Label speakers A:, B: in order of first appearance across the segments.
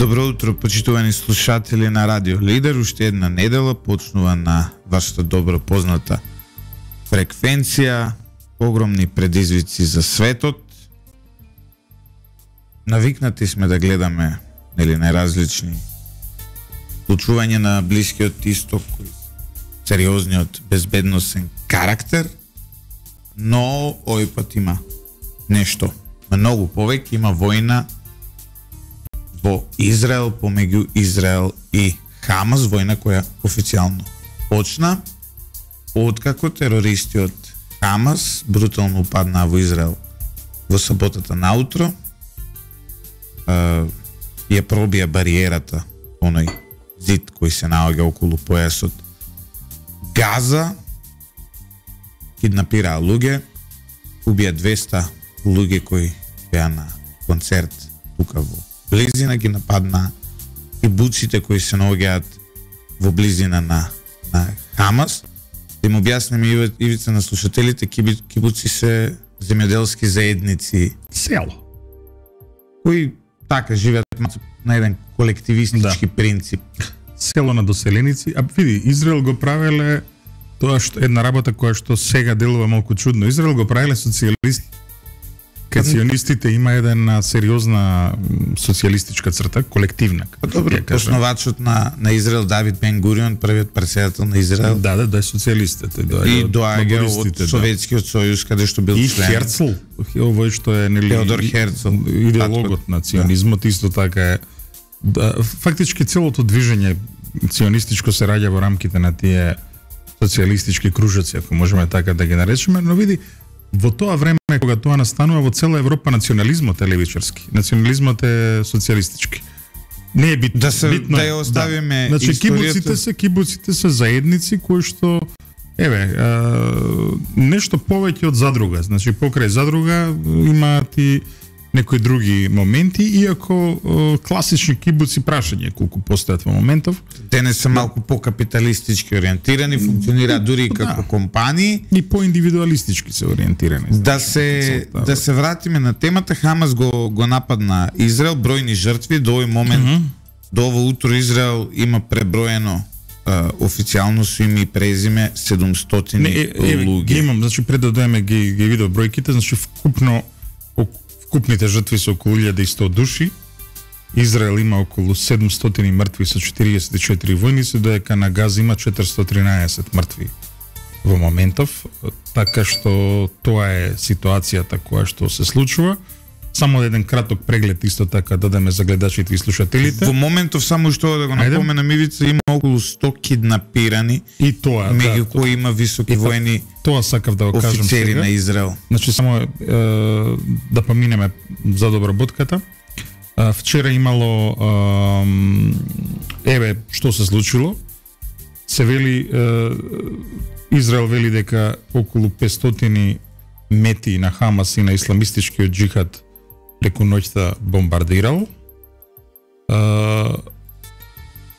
A: Добро утро, почитувани слушатели на Радио Лидер. Уште една недела почнува на вашата добро позната фреквенција. Огромни предизвици за светот. Навикнати сме да гледаме најразлични случувања на Блискиот Исток, сериозниот безбедносен карактер, но овој пат има нешто многу повеќе, има војна во Израел, помеѓу Израел и Хамас, војна која официјално почна откако терористи од Хамас брутално упаднаа во Израел во саботата наутро. Ја пробија бариерата, оној зид кој се наоѓа околу појасот Газа, киднапираа луѓе, убија 200 луѓе кои беа на концерт тука во близина, ги нападна кибуците кои се наоѓаат во близина на Хамас. Да им објаснеме, Ивица, на слушателите, кибуци се земјоделски заедници,
B: село,
A: кои така живеат на еден колективистички принцип.
B: Село на доселеници. А види, Израел го правеле тоа што една работа која што сега делува малку чудно. Израел го правеле социјалисти. Кај сионистите има една сериозна социјалистичка црта, колективна.
A: Добро, основачот на Израел Давид Бен Гурион, првиот председател на Израел.
B: Да, е социјалист.
A: И доаѓа од Советскиот сојуз, каде што бил член.
B: И Херцл, овој што е
A: Теодор Херцл,
B: идеологот на ционизмот, исто така е. Фактички целото движење ционистичко се раѓа во рамките на тие социјалистички кружоци, ако можеме така да ги наречеме, но види, во тоа време кога тоа настанува во цела Европа, национализмот е левичарски, национализмот е социјалистички. Не е битно.
A: Да ја оставиме
B: значи,
A: историјата.
B: Кибуците се заедници кои што нешто повеќе од задруга. Значи покрај задруга имаат и некои други моменти, иако класични кибуци, прашање колку постојат во моментов.
A: Те не се малку по-капиталистички ориентирани, функционираат дури како компании
B: и по-индивидуалистички се ориентирани.
A: Да се вратиме на темата. Хамас го нападна Израел, бројни жртви до овој момент. До ово утро Израел има преброено официјално со име и презиме 700 луѓе.
B: Имам, значи пред да доеме ги видов бројките, значи вкупните жртви се околу 1100 души. Израел има околу 700 мртви со 44 војници, додека на Газа има 413 мртви во моментов, така што тоа е ситуацијата која што се случува. Само еден краток преглед исто така дадеме за гледачите и слушателите.
A: Во моментов само што да го напоменам, Ивица, има околу 100 киднапирани,
B: и тоа
A: меѓу кои има високи воени,
B: тоа сакав да го кажам
A: офицери
B: сега
A: на Израел.
B: Значи само да поминеме за доброботката. Вчера имало што се случило. Се вели Израел вели дека околу 500 мети на Хамас и на исламистичкиот џихад преку ноќта бомбардирал.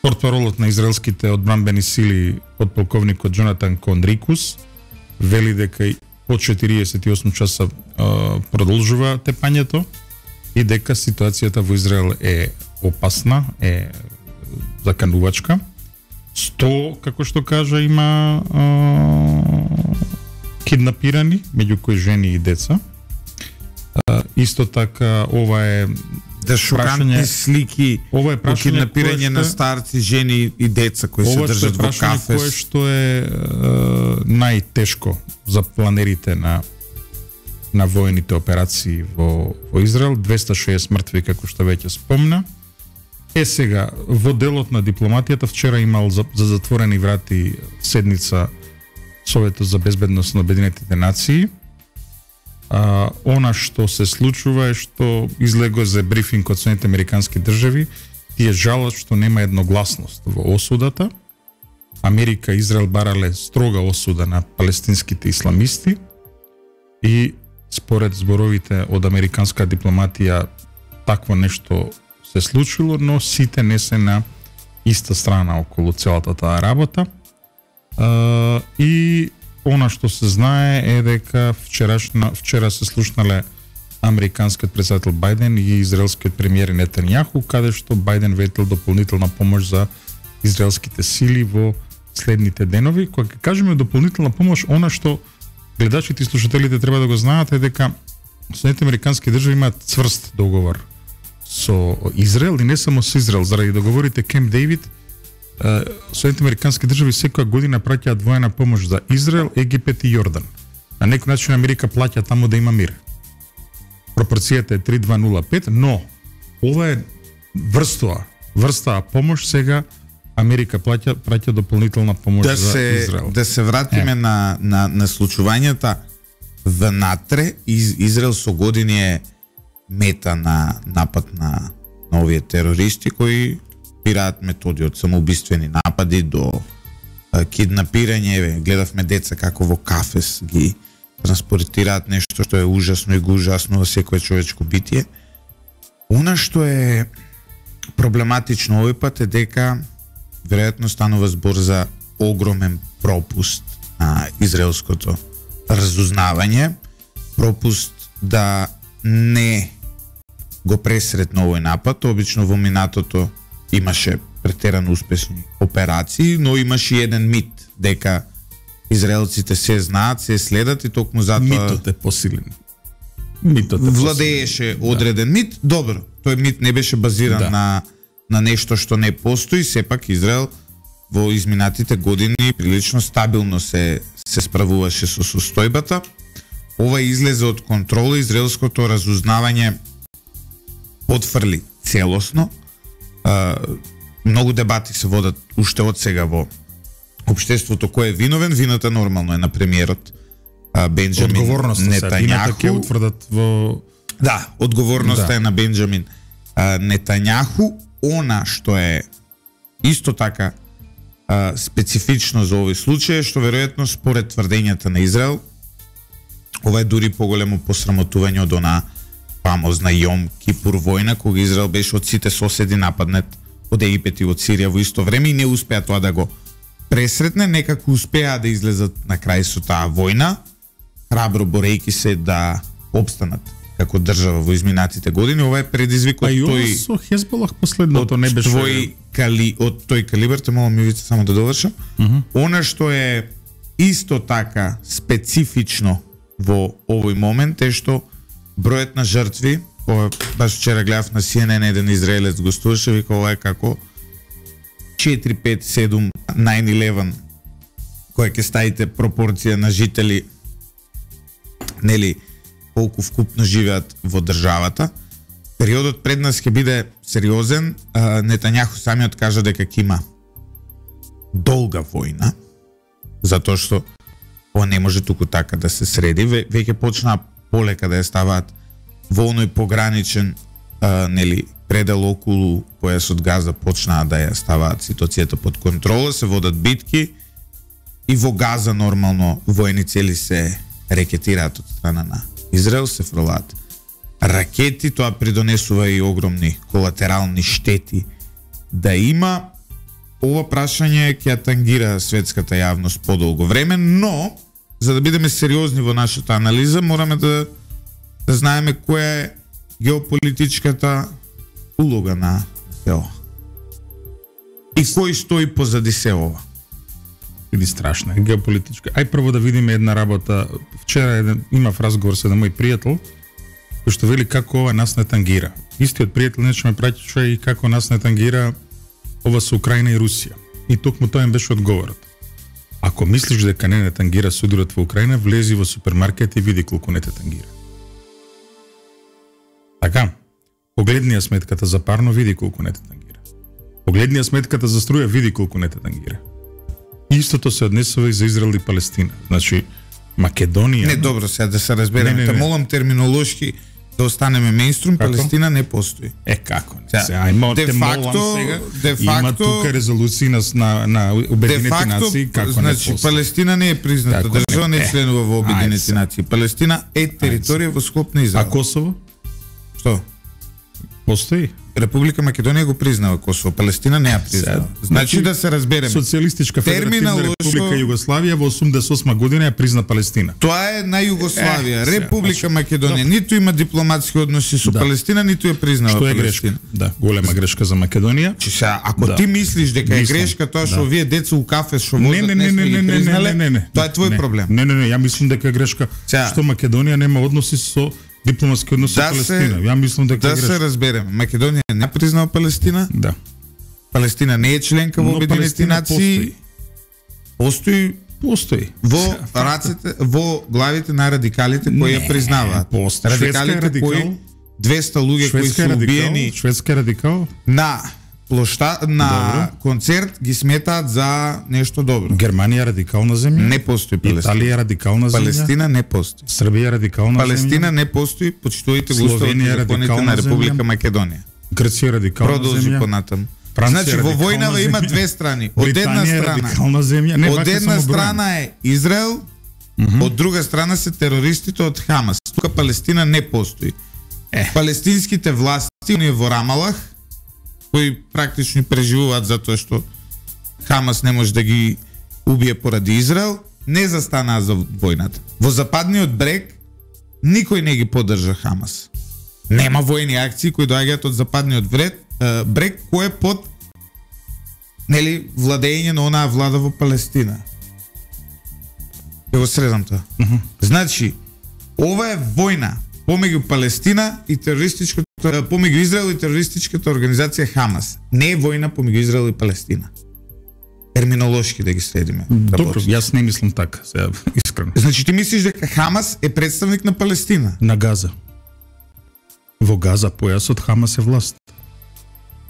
B: Портпаролот на израелските одбранбени сили, подполковникот Джонатан Конрикус, вели дека по 48 часа продолжува тепањето и дека ситуацијата во Израел е опасна, е заканувачка. 100, како што кажа, има киднапирани, меѓу кои жени и деца. Исто така, ова е
A: шокантни слики о киднапирање на старци, жени и деца кои се држат во кафес.
B: Ова е што е најтешко за планерите на воените операции во Израел. 260 мртви, како што веќе спомна. Сега, во делот на дипломатијата, вчера имал за затворени врати седница Советот за безбедност на Обединетите нации. Она што се случува е што излего за брифинг од Соединетите американски држави, тие жалат што нема едногласност во осудата. Америка и Израел барале строга осуда на палестинските исламисти и според зборовите од американска дипломатија такво нешто се случило, но сите не се на иста страна околу целата таа работа. И она што се знае е дека вчера се слушнале американскиот председател Бајден и израелскиот премиер Нетањаху, каде што Бајден ветил дополнителна помош за израелските сили во следните денови. Кога ќе кажеме дополнителна помош, она што гледачите и слушателите треба да го знаат е дека Соединетите американски држави имаат цврст договор со Израел и не само со Израел, заради договорите Кемп Дејвид. Соединетите американски држави секоја година праќаат воена помош за Израел, Египет и Јордан. На некој начин Америка плаќа таму да има мир. Пропорцијата е 3:2:05, но ова е врста помош сега Америка праќа дополнителна помош за Израел.
A: Да се вратиме на случувањата внатре. Израел со години е мета на напад на овие терористи кои бираат методи од самоубиствени напади до киднапирање. Гледавме деца како во кафес ги транспортираат, нешто што е ужасно и го ужаснува секое човечко битие. Она што е проблематично овој пат е дека веројатно станува збор за огромен пропуст на израелското разузнавање, пропуст да не го пресретна овој напад. Обично во минатото имаше претерано успешни операции, но имаше и еден мит дека израелците се знаат, се следат и токму затоа
B: митот е посилен.
A: Владееше одреден мит. Добро, тој мит не беше базиран на нешто што не постои. Сепак Израел во изминатите години прилично стабилно се справуваше со состојбата. Ова излезе од контрола. Израелското разузнавање потврли целосно. Многу дебати се водат уште од сега во општеството кој е виновен. Вината нормално е на премиерот Бенџамин Нетањаху.
B: Вината ќе утврдат во...
A: Да, одговорноста е на Бенџамин Нетањаху. Она што е исто така специфично за овој случај, што веројатно според тврдењата на Израел, ова е дури поголемо посрамотување од она фамозна Јом Кипур војна, кога Израел беше од сите соседи нападнет од Египет и од Сирија во исто време и не успеа тоа да го пресретне. Некако успеа да излезат на крај со таа војна, храбро борејки се да обстанат како држава во изминатите години. Ова е предизвик од тој
B: со Хезболах последното не беше
A: од тој калибар. Те молам ми само да довршам. Она што е исто така специфично во овој момент е што бројот на жртви, баш вчера гледав на CNN, еден израелец гостуваше, вика ова е како 4, 5, 7 9/11, која ќе ставите пропорција на жители, нели, колку вкупно живеат во државата. Периодот пред нас ќе биде сериозен. Нетањаху самиот кажа дека ќе има долга војна, затоа што ова не може туку така да се среди. Веќе почнаа полека да ја ставаат во оној пограничен нели предел околу појасот Газа, почнаа да ја ставаат ситуацијата под контрола, се водат битки и во Газа нормално воени цели се рекетираат од страна на Израел, се фрлаат ракети, тоа придонесува и огромни колатерални штети да има. Ова прашање ќе ја тангира светската јавност подолго време, но за да бидеме сериозни во нашата анализа, мораме да знаеме која е геополитичката улога на се ова. И кој стои позади се ова.
B: Или страшна геополитичка. Ај прво да видиме една работа. Вчера имав разговор со еден мој пријател кој што вели како ова нас не тангира. Истиот пријател нешто ме праќаше и како нас не тангира ова со Украина и Русија. И токму тоа им беше одговорот. Ако мислиш дека не тангира сударот во Украина, влези во супермаркет и види колку не те тангира. Така, погледни ја сметката за парно, види колку не те тангира. Погледни ја сметката за струја, види колку не те тангира. Истото се однесува и за Израел и Палестина. Значи, Македонија...
A: Не, добро, сега да се разбереме. Те молам терминолошки да останеме мејнструм, Палестина не постои.
B: Како не? Сега, те молам сега. Има тука резолуции на Обединените нации, како не постои.
A: Значи, Палестина не е призната држава, не членува во Обединените нации. Палестина е територија во склоп на Израел.
B: А Косово?
A: Што?
B: Постои.
A: Република Македонија го признава Косово, Палестина не ја признава. Значи да се разбереме.
B: Социјалистичка федеративна република Југославија во 88 година ја призна Палестина.
A: Тоа е на Југославија. Република Македонија ниту има дипломатски односи со Палестина, ниту ја признава
B: Палестина. Што е
A: Палестина.
B: грешка? Да, голема грешка за Македонија.
A: Ако ти мислиш дека е грешка тоа што овие деца у кафе што возат не признале, тоа е твој проблем.
B: Не, ја мислам дека е грешка што Македонија нема односи со дипломатски односи со Палестина. Ја мислам дека
A: да се разбереме. Македонија не признава Палестина.
B: Да.
A: Палестина не е членка во Обединетите нации. Постои во рацете, во главите на радикалите кои ја признаваат. Радикалите кои 200 луѓе кои се убиени
B: шведски радикал
A: на концерт ги сметаат за нешто добро.
B: Германија радикална земја?
A: Не постои Палестина.
B: Италија радикална земја?
A: Палестина не постои.
B: Србија радикална земја?
A: Палестина не постои, почитувате го уставот и законите на Република Македонија.
B: Грција радикална земја?
A: Продолжи понатам. Значи во војнава има две страни. Од една страна е Израел, од друга страна се терористите од Хамас. Тука Палестина не постои. Палестинските власти оние во Рамалах, кои практично преживуваат затоа што Хамас не може да ги убие поради Израел, не застанаа за војната. Во западниот брег никој не ги поддржа Хамас. Нема војни акции кои доаѓаат од западниот брег кој е под владење на онаа влада во Палестина. Ќе го средам тоа. Значи, ова е војна помеѓу Палестина и помеѓу Израел и терористичката организација Хамас. Не е војна помеѓу Израел и Палестина. Терминолошки да ги следиме.
B: Добро, јас не мислам така, сега искрено.
A: Значи ти мислиш дека Хамас е представник на Палестина?
B: На Газа. Во Газа појасот Хамас е власт.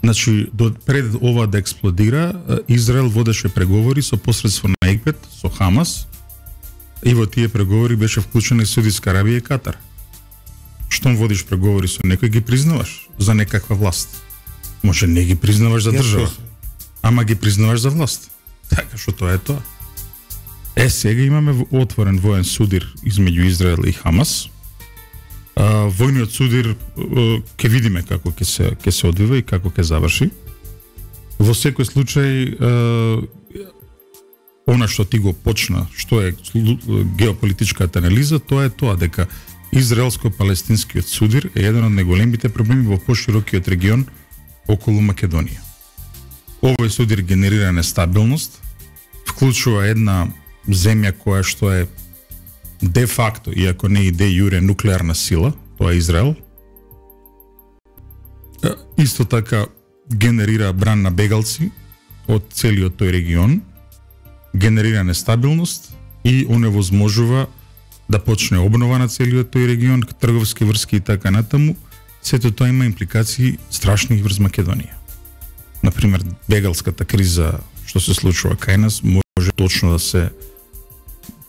B: Значи, пред ова да експлодира, Израел водеше преговори со посредство на Египет, со Хамас, и во тие преговори беше вклучена и Саудитска Арабија и Катар. Штом водиш преговори со некој, ги признаваш за некаква власт. Може не ги признаваш за држава, ама ги признаваш за власт. Така што тоа е тоа. Сега имаме отворен воен судир измеѓу Израел и Хамас. Војниот судир ќе видиме како ќе се одвива и како ќе заврши. Во секој случај она што ти го почна, што е геополитичката анализа, тоа е тоа дека израелско-палестинскиот судир е еден од најголемите проблеми во поширокиот регион околу Македонија. Овој судир генерира нестабилност, вклучува една земја која што е де факто, иако не и де јуре, нуклеарна сила, тоа е Израел. Исто така генерира бран на бегалци од целиот тој регион, генерира нестабилност и оневозможува да почне обнова на целиот тој регион, трговски врски и така натаму. Сето тоа има импликации страшни врз Македонија. Например, бегалската криза што се случува кај нас може точно да се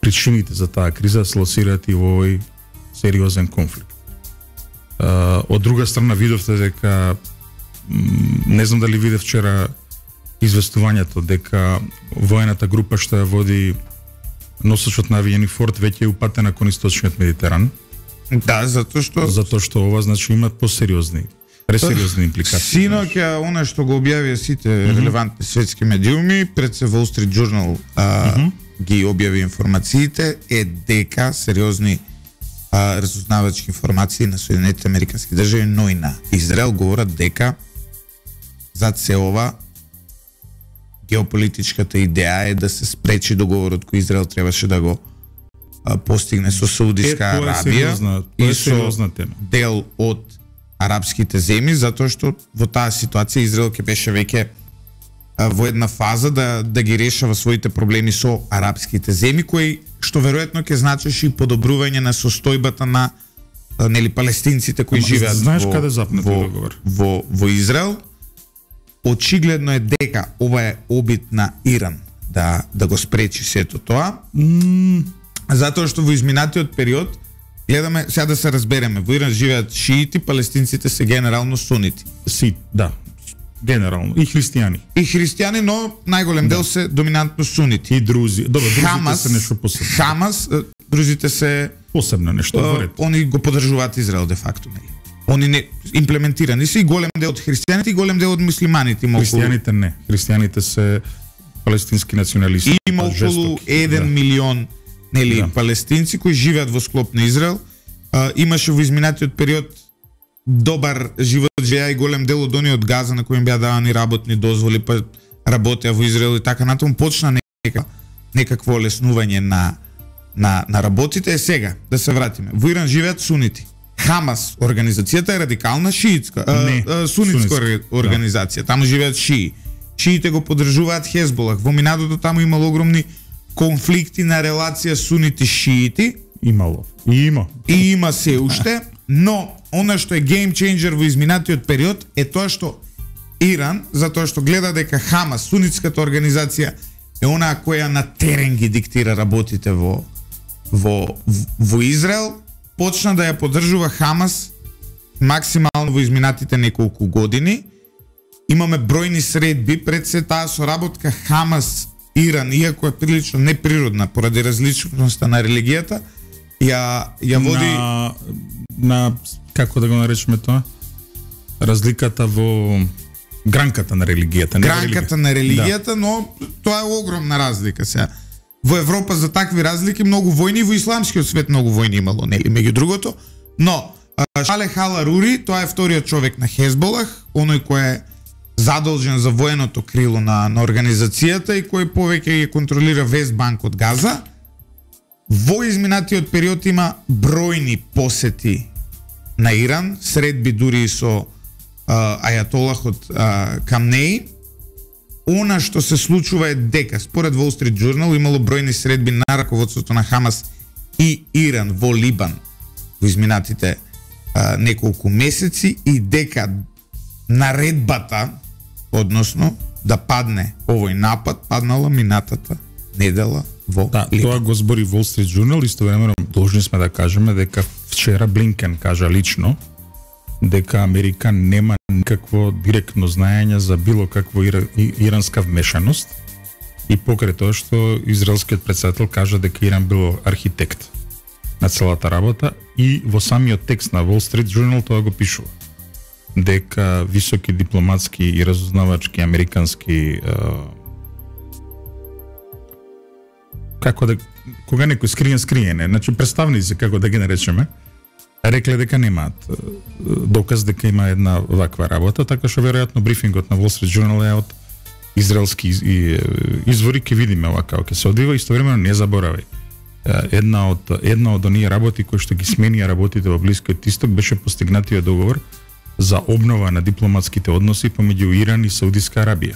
B: причините за таа криза се лоцираат и во овој сериозен конфликт. Од друга страна видовте дека не знам дали видев вчера известувањето дека воената група што ја води носачот на авијени Форд веќе е упатена кон источниот Медитеран.
A: Да, затоа што
B: ова значи има пресериозни импликации.
A: Синоќа она што го објавија сите релевантни светски медиуми пред се Wall Street Journal ги објави информациите е дека сериозни разузнавачки информации на Соединетите Американски држави, но и на Израел говорат дека зад се ова геополитичката идеја е да се спречи договорот кој Израел требаше да го постигне со Саудитска Арабија и со дел од арапските земји, затоа што во таа ситуација Израел ќе беше веќе во една фаза да ги решава своите проблеми со арапските земји, кои што веројатно ќе значеше и подобрување на состојбата на палестинците кои живеат во Израел. Очигледно е дека ова е обид на Иран да го спречи сето тоа. Затоа што во изминатиот период гледаме, сега да се разбереме, во Иран живеат шиити, палестинците се генерално сунити.
B: Да, генерално. И христијани, но најголем дел се доминантно сунити. И друзи. Добро, друзите се нешто посебно.
A: Хамас, друзите се
B: посебно нешто во ред.
A: Они го поддржуваат Израел де факто, нели? Они не имплементирани се и голем дел од христијаните и голем дел од муслиманите.
B: Христијаните не. Христијаните се палестински националисти.
A: Има околу 1 милион палестинци кои живеат во склоп на Израел. Имаше во изминатиот период добар живот живеа и голем дел од оние од Газа на кои им беа давани работни дозволи, па работеа во Израел и така натаму почна некакво олеснување на работите. Е сега да се вратиме. Во Иран живеат сунити. Хамас организацијата е радикална шиитска, сунитска организација. Таму живеат шии. Шиите го поддржуваат Хезболах. Во минатото таму имало огромни конфликти на релација сунити-шиити.
B: Имало. И
A: има се уште, но она што е гейм ченџер во изминатиот период е тоа што Иран, затоа што гледа дека Хамас, сунитската организација, е онаа која на терен ги диктира работите во Израел, почна да ја поддржува Хамас максимално во изминатите неколку години. Имаме бројни средби, пред се таа соработка Хамас-Иран, иако е прилично неприродна поради различноста на религијата, ја води
B: на како да го наречеме тоа? Разликата во гранката на религијата.
A: Гранката на религијата, но тоа е огромна разлика сега. Во Европа за такви разлики многу војни, во исламскиот свет многу војни имало, нели, меѓу другото. Но Шалех ал-Арури, тоа е вториот човек на Хезболах, оној кој е задолжен за военото крило на организацијата и кој повеќе ја контролира Вестбанк од Газа. Во изминатиот период има бројни посети на Иран, средби дури и со ајатолахот Камнеи. Она што се случува е дека, според Wall Street Journal, имало бројни средби на раководството на Хамас и Иран во Либан во изминатите неколку месеци и дека наредбата, односно да падне овој напад, паднала минатата недела во Либан.
B: Тоа го збори Wall Street Journal, истовремено должни сме да кажеме дека вчера Блинкен кажа лично дека Америка нема никакво директно знаење за било какво иранска вмешаност и покрај тоа што израелскиот претседател кажа дека Иран бил архитект на целата работа и во самиот текст на Wall Street Journal тоа го пишува дека високи дипломатски и разузнавачки американски како да кога некој скриене, значи представници како да ги наречеме, рекле дека немаат доказ дека има една ваква работа, така што веројатно брифингот на Wall Street Journal е од израелски извори, ќе видиме вака ќе се одвива. Истовремено не заборавај. Една од оние работи кои што ги сменија работите во Блискиот Исток беше постигнатиот договор за обнова на дипломатските односи помеѓу Иран и Саудиска Арабија.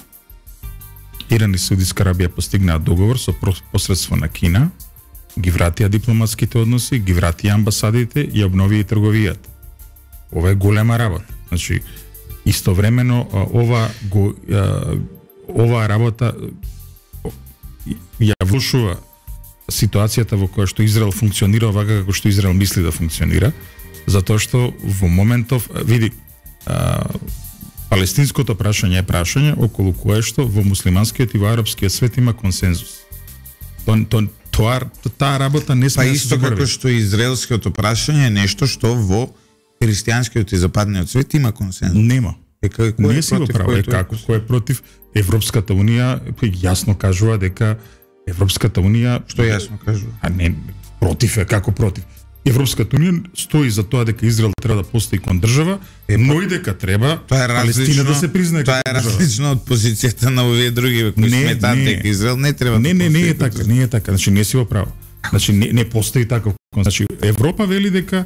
B: Иран и Саудиска Арабија постигнаа договор со посредство на Кина, ги вратија дипломатските односи, ги вратија амбасадите и обновија трговијата. Ова е голема работа. Значи, истовремено оваа работа ја влошува ситуацијата во која што Израел функционира вака како што Израел мисли да функционира, затоа што во моментов, види, палестинското прашање е прашање околу кое што во муслиманскиот и во арапскиот свет има консензус. Таа работа не сме
A: да се заборави. Па исто како што израелското прашање е нешто што во христијанскиот и западниот свет има консензус.
B: Нема. Не си го право. Кој е против? Европската унија јасно кажува дека Европската унија
A: што јасно кажува?
B: А не против е, како против? Европската унија стои за тоа дека Израел треба да постои кон држава, но и дека треба Палестина да се признае.
A: Тоа е различно од позицијата на овие други кои сметаат дека Израел не треба да
B: постои. Не е така, не е така. Значи не си го право. Значи не постои таков. Значи Европа вели дека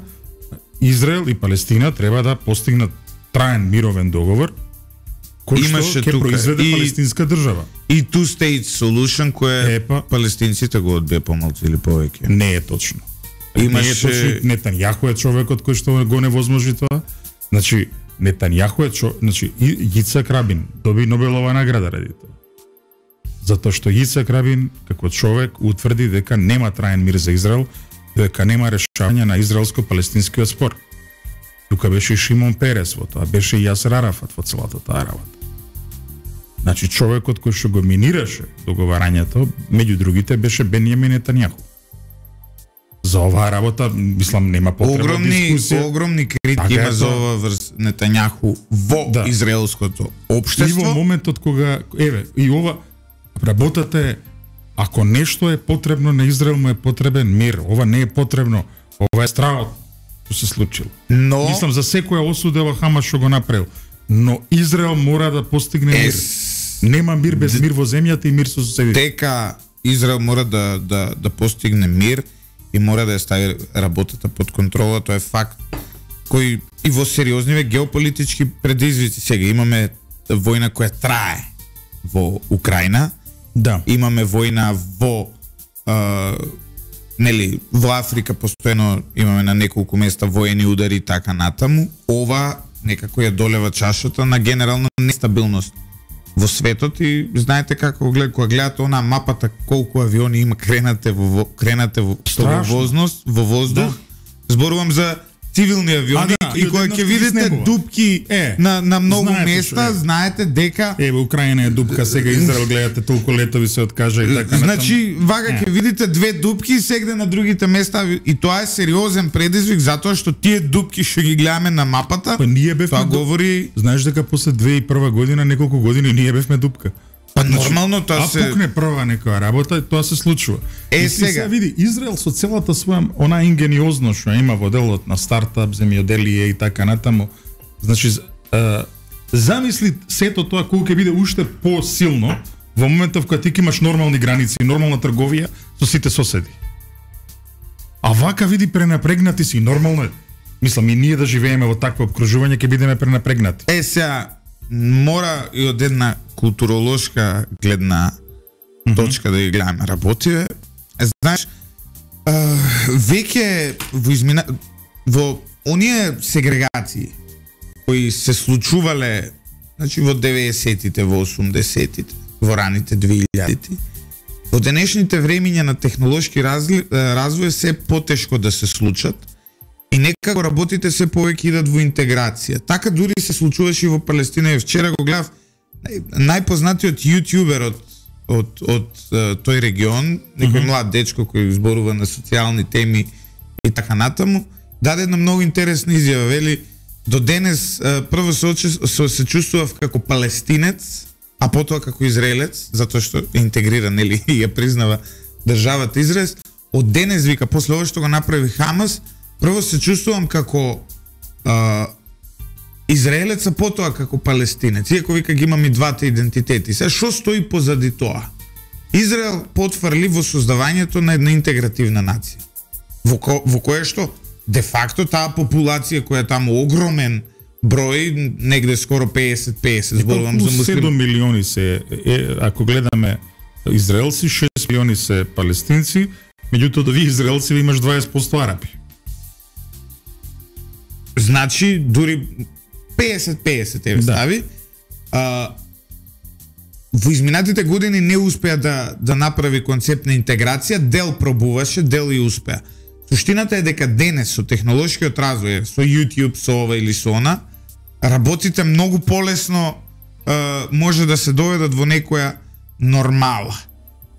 B: Израел и Палестина треба да постигнат траен мировен договор кој што ќе произведе палестинска држава.
A: И two-state solution кој палестинците го одбија помалку или повеќе.
B: Не е точно. Имаше Нетањаху е човекот кој што го невозможи тоа. Значи Нетањаху е значи Јицак Рабин доби Нобелова награда ради тоа. Затоа што Јицак Рабин како човек утврди дека нема траен мир за Израел, дека нема решавање на израелско-палестинскиот спор. Тука беше и Шимон Перес во тоа, беше и Јасер Арафат во целата таа работа. Значи човекот кој што го минираше договарањето, меѓу другите беше Бенјамин Нетањаху. за оваа работа, мислам, нема потреба дискусија.
A: Огромни критики има за ова врз Нетањаху во израелското општество.
B: И во моментот кога, и ова работата е, ако нешто е потребно на Израел, му е потребен мир. Ова не е потребно. Ова е стравот што се случило.
A: Но
B: мислам за секоја осудела Хамас што го направил. Но Израел мора да постигне мир. Нема мир без мир во земјата и мир со соседите.
A: Дека Израел мора да постигне мир и мора да ја стави работата под контрола, тоа е факт кој и во сериозни геополитички предизвици. Сега имаме војна која трае во Украина.
B: Да.
A: Имаме војна во во Африка постојано имаме на неколку места воени удари и така натаму. Ова некако ја долева чашата на генерална нестабилност во светот и знаете како кога гледате онаа мапата колку авиони има кренате во во воздух. Зборувам за цивилни авиони и кога ќе видите дупки на многу места, знаете дека
B: Украина е дупка, сега Израел гледате толку летови се откажа и така.
A: Значи вага ќе видите две дупки сегде на другите места и тоа е сериозен предизвик затоа што тие дупки што ги гледаме на мапата, тоа говори,
B: знаеш дека после 2001 година неколку години ние бевме дупка.
A: Па нормално тоа се
B: пукне прва некоја работа, тоа се случува.
A: Сега
B: види Израел со целата своја она ингениозност што има во делот на стартап, земјоделие и така натаму. Значи замисли сето тоа колку ќе биде уште посилно во моментов кога ти имаш нормални граници, нормална трговија со сите соседи. А вака види пренапрегнати си, нормално е. Мислам и ние да живееме во такво обкружување ќе бидеме пренапрегнати.
A: Сега мора и од една културолошка гледна точка да ги гледаме работиве. Знаеш, веќе во оние сегрегации кои се случувале, значи во 90-тите, во 80-тите, во раните 2000-ти, во денешните времиња на технолошки развој се потешко да се случат и некако работите се повеќе идат во интеграција. Така дури се случуваше и во Палестина. И вчера го гледав најпознатиот јутјубер од тој регион, некој млад дечко кој зборува на социјални теми и така натаму, даде една многу интересна изјава, вели до денес прво се чувствував како палестинец, а потоа како израелец, затоа што е интегриран, и ја признава државата Израел. Од денес, вика, после ова што го направи Хамас, прво се чувствувам како израелец, а потоа како палестинец. Иако, вика, ги имам и двата идентитети. Сега, што стои позади тоа? Израел потврли во создавањето на една интегративна нација. Во кое што, де факто, таа популација која е таму огромен број, негде скоро 50-50, зборувам за муслими.
B: 7 милиони се, ако гледаме израелци, 6 милиони се палестинци, меѓутоа да ви израелци ви имаш 20% араби.
A: Значи, дури 50-50 еве стави. Во изминатите години не успеа да направи концепт на интеграција, дел пробуваше, дел и успеа. Суштината е дека денес со технолошкиот развој, со YouTube, со ова или со она, работите многу полесно може да се доведат во некоја нормала.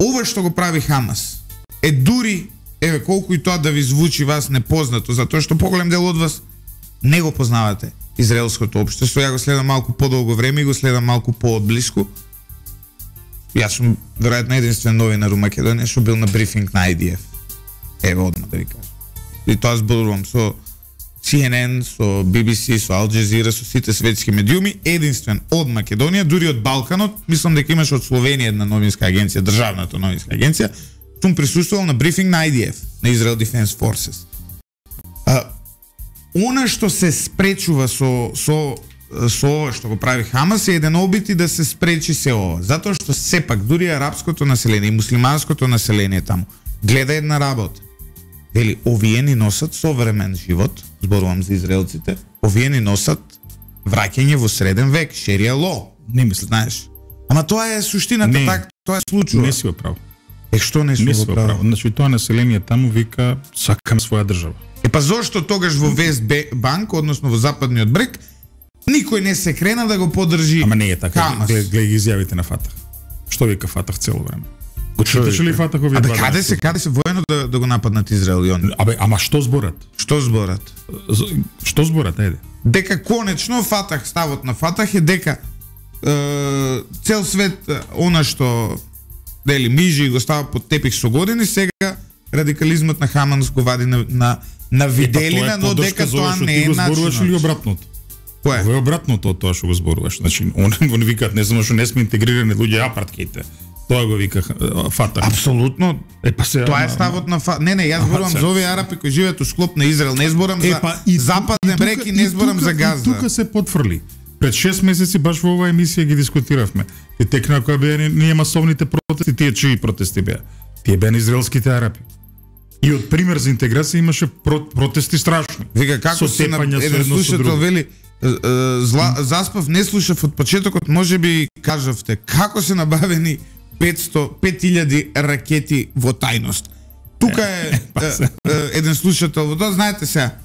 A: Ова што го прави Хамас е дури, еве колку и тоа да ви звучи вас непознато, затоа што поголем дел од вас не го познавате израелското општество. Ја го следам малку подолго време и го следам малку поодблиску. Јас сум веројатно единствен новинар у Македонија што бил на брифинг на IDF. Еве одма да ви кажам. И тоа зборувам со CNN, со BBC, со Ал Джазира, со сите светски медиуми, единствен од Македонија, дури од Балканот, мислам дека имаш од Словенија една новинска агенција, државната новинска агенција, сум присуствувал на брифинг на IDF, на Israel Defense Forces. Она што се спречува со ова што го прави Хамас е еден обид и да се спречи се ова, затоа што сепак дури арапското население и муслиманското население таму гледа една работа. Вели, овие ни носат современ живот, зборувам за израелците, овие ни носат враќање во среден век, шерија ло.
B: Не мислам,
A: знаеш. Ама тоа е суштината, така тоа е случува.
B: Не си го прав.
A: Што не си го прав?
B: Значи тоа население таму вика сакам своја држава.
A: Па зошто тогаш во Вест Банк, односно во Западниот брег, никој не се крена да го поддржи?
B: Ама не е така. Гледај ги изјавите на Фатах. Што вика Фатах цело време? Читаш ли Фатах овие два?
A: Каде се воено да го нападнат Израел и он?
B: Ама што зборат?
A: Што зборат?
B: Што зборат, ајде?
A: Дека конечно Фатах, ставот на Фатах е дека цел свет она што дели мижи го става под тепих со години, сега радикализмот на Хамас го вади на виделина, но дека тоа не е начинот.
B: Зборуваш ли обратното?
A: Кое?
B: Ова е обратното од тоа што го зборуваш. Значи, он викаат не само што не сме интегрирани луѓе апартхеите. Тоа го вика Фатах.
A: Апсолутно. Тоа е ставот на Фатах. Не, јас зборувам за овие арапи кои живеат у склоп на Израел. Не зборам за Западен брег и не зборам за Газа.
B: Тука се потврли. Пред 6 месеци баш во оваа емисија ги дискутиравме. И текна која беа ние масовните протести, тие чии протести беа? Тие беа израелските арапи. И од пример за интеграција имаше протести страшни.
A: Вика како се еден слушател вели заспав, не слушав од почетокот, можеби кажавте како се набавени 5000 ракети во тајност. Тука е еден слушател во тоа, знаете сега.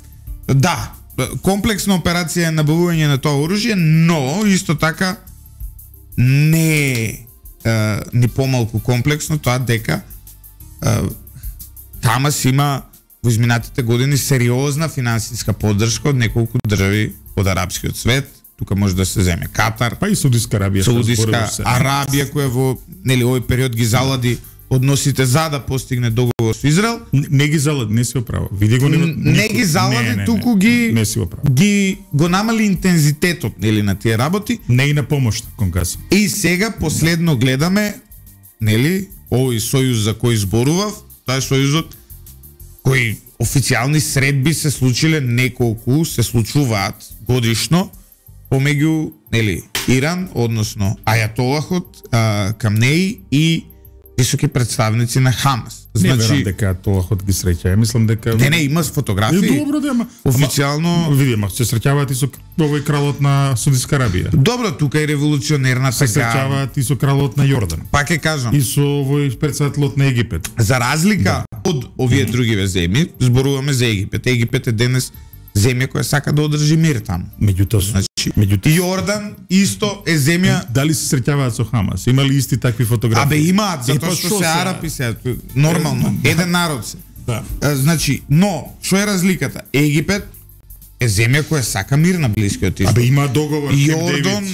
A: Да, комплексна операција е набавување на тоа оружје, но исто така не е ни помалку комплексно тоа дека Хамас има во изминатите години сериозна финансиска поддршка од неколку држави од арапскиот свет. Тука може да се земе Катар,
B: па и Саудиска Арабија.
A: Саудиска Арабија која во овој период ги залади односите за да постигне договор со Израел.
B: Не ги залади, не си оправа. Види го
A: не ги залади, туку ги го намали интензитетот на тие работи.
B: Не и на помош, кон кажа.
A: И сега последно гледаме овој сојуз за кој зборував, тоа е сојузот кој официјални средби се случиле неколку, се случуваат годишно помеѓу Иран, односно Ајатолахот, Камнеи и високи представници на Хамас.
B: Не верам дека Ајатолахот ги среќа. Мислам дека
A: Не, има фотографии.
B: Добро, ама
A: официјално
B: види, се среќаваат и со овој кралот на Саудиска Арабија.
A: Добро, тука е револуционерната
B: се среќаваат и со кралот на Јордан.
A: Пак ќе кажам.
B: И со овој председателот на Египет.
A: За разлика од овие другиве земји, зборуваме за Египет. Египет е денес земја која сака да одржи мир таму.
B: Меѓутоа,
A: Јордан исто е земја.
B: Дали се среќаваат со Хамас? Има ли исти такви фотографии?
A: Абе имаат, затоа што се арапи се, нормално, еден народ се.
B: Да.
A: Значи, но што е разликата? Египет е земја која сака мир на Блискиот Исток.
B: Абе има договор.
A: Јордан,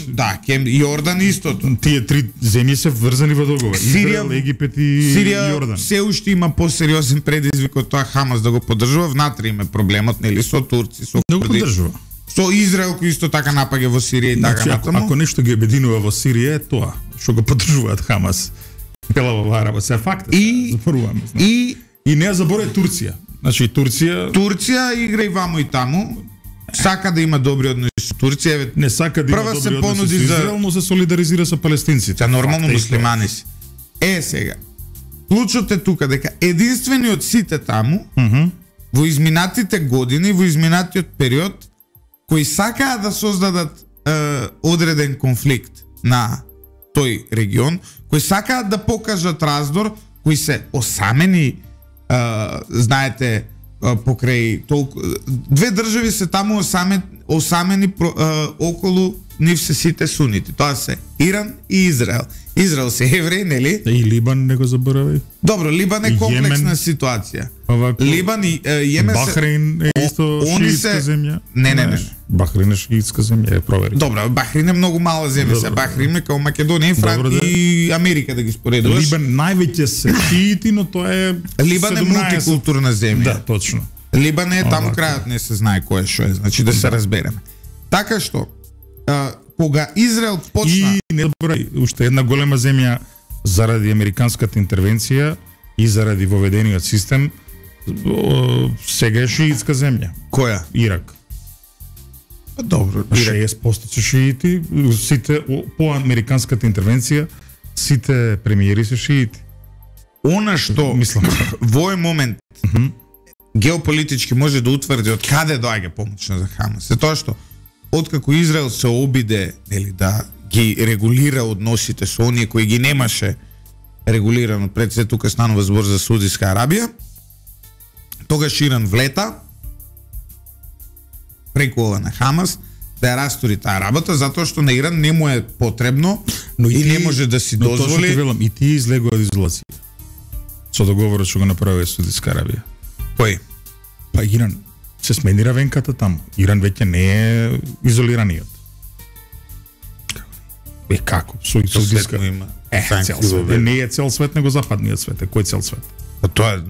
A: Јордан истото.
B: Тие три земји се врзани во договор. Израел, Египет и Јордан.
A: Се уште има посериозен предизвик од тоа Хамас да го поддржува, внатре има проблемот со турци, со курди. Со Израел кој исто така напаѓа во Сирија и така натаму.
B: Ако нешто ги обединува во Сирија е тоа што го поддржуваат Хамас. Пелава аработ, се факт. И не заборај Турција. Значи Турција игра и вамо и таму. Сака да има добри односи со Турција, не сака да има добри односи со Израел, но се солидаризира со палестинците.
A: Нормално муслимани си. Сега. Клучот е тука дека единствениот сите таму во изминатите години, во изминатиот период кои сакаат да создадат одреден конфликт на тој регион, кои сакаат да покажат раздор, кои се осамени, знаете, покрај толку две држави се таму осамени околу нив се сите сунити. Тоа се Иран и Израел. Израел се евреи, нели?
B: И Либан не го заборави.
A: Добро, Либан е комплексна ситуација. Либан и Јемен се
B: Бахрейн е исто шиитска земја.
A: Не.
B: Бахрейн е шиитска земја, провери.
A: Добро, Бахрейн е многу мала земја, Бахрейн е као Македонија, Франција и Америка да ги споредуваш.
B: Либан највеќе се шиити, но тоа е
A: Либан е мултикултурна земја.
B: Да, точно.
A: Либан е таму крајот не се знае кој е што е, значи да се разбереме. Така што кога Израел почна
B: и не заборај, уште една голема земја заради американската интервенција и заради воведениот систем сега е шиитска земја.
A: Која?
B: Ирак.
A: Добро,
B: 60% се шиити, сите по американската интервенција сите премиери се шиити.
A: Она што
B: мислам
A: во овој момент геополитички може да утврди од каде доаѓа помош за Хамас. Е тоа што откако Израел се обиде да ги регулира односите со оние кои ги немаше регулирано пред се, тука станува збор за Саудиска Арабија, тогаш Иран влета преку ова на Хамас да ја растури таа работа, затоа што на Иран не му е потребно, но и не може да си дозволи.
B: И тие излегува од изолација. со договорот што го направи Саудитска Арабија.
A: Кој?
B: Па Иран се сменира венката таму. Иран веќе не е изолираниот. Како? Саудитска
A: има.
B: цел свет. Не е цел свет, него западниот свет. Кој цел свет?
A: Па тоа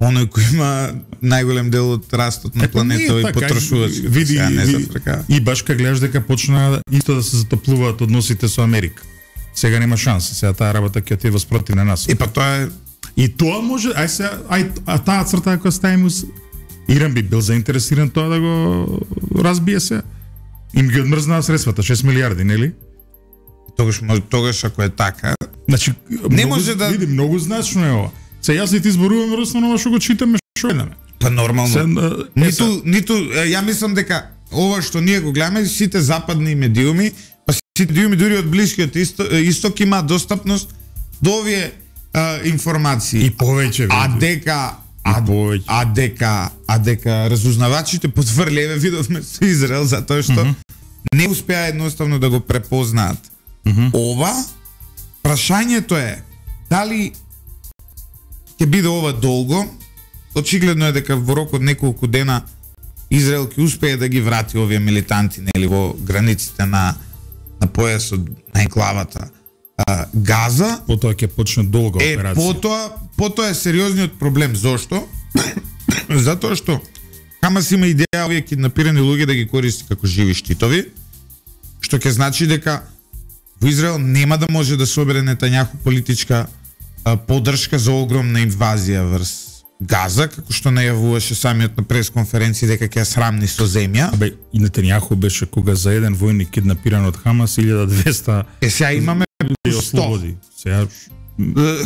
A: оној кој има најголем дел од растот на планета и потрошува.
B: Види, и баш кога гледаш дека почна исто да се затоплуваат односите со Америка. Сега нема шанса, сега таа работа ќе отиде спротив на нас.
A: Па тоа е.
B: И тоа може, таа црта ако ставиме, Иран би бил заинтересиран тоа да го разбие се. Им ги одмрзнаа средствата, 6 милиарди, нели?
A: Тогаш ако е така,
B: значи
A: не може да
B: види многу значно е ова. Се јас и ти зборуваме основно ова што го читаме, што гледаме.
A: Па нормално. Ниту ја мислам дека ова што ние го гледаме, сите западни медиуми, па сите медиуми дури од Блискиот исток имаат достапност до овие информации.
B: И повеќе.
A: А дека разузнавачите потврли, видовме со Израел затоа што не успеа едноставно да го препознаат. Ова прашањето е дали ќе биде ова долго. Очигледно е дека во рок од неколку дена Израел ќе успее да ги врати овие милитанти нели во границите на појасот на енклавата Газа.
B: Потоа ќе почне долга операција.
A: Потоа е сериозниот проблем. Зошто? Затоа што Хамас има идеја овие киднапирани луѓе да ги користи како живи штитови, што ќе значи дека во Израел нема да може да собере Нетањаху политичка поддршка за огромна инвазија врз Газа, како што најавуваше самиот на пресконференција дека ќе срамни со земја.
B: И Нетањаху беше кога за еден војник киднапиран од Хамас 1200.
A: Сега имаме 100.
B: Сега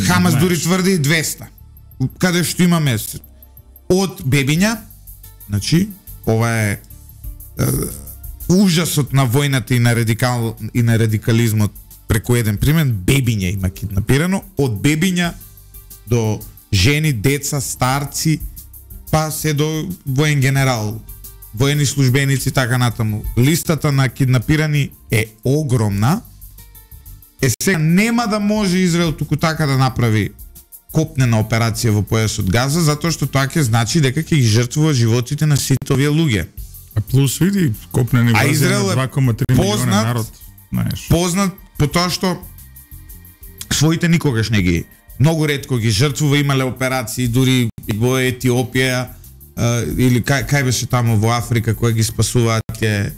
A: Хамас дури тврди 200. Каде што имаме од бебиња, значи ова е ужасот на војната и на радикализмот преку еден пример, бебиња има киднапирано, од бебиња до жени, деца, старци, па се до воен генерал, воени службеници, така натаму. Листата на киднапирани е огромна. Сега нема да може Израел туку така да направи копнена операција во појасот Газа, затоа што тоа ќе значи дека ќе ги жртвува животите на сите овие луѓе.
B: А плюс види копнени
A: инвазија
B: на 2,3 милиона народ.
A: Познат по тоа што своите никогаш не ги, многу ретко ги жртвува, имале операции дури во Етиопија или кај беше таму во Африка која ги спасуваат ке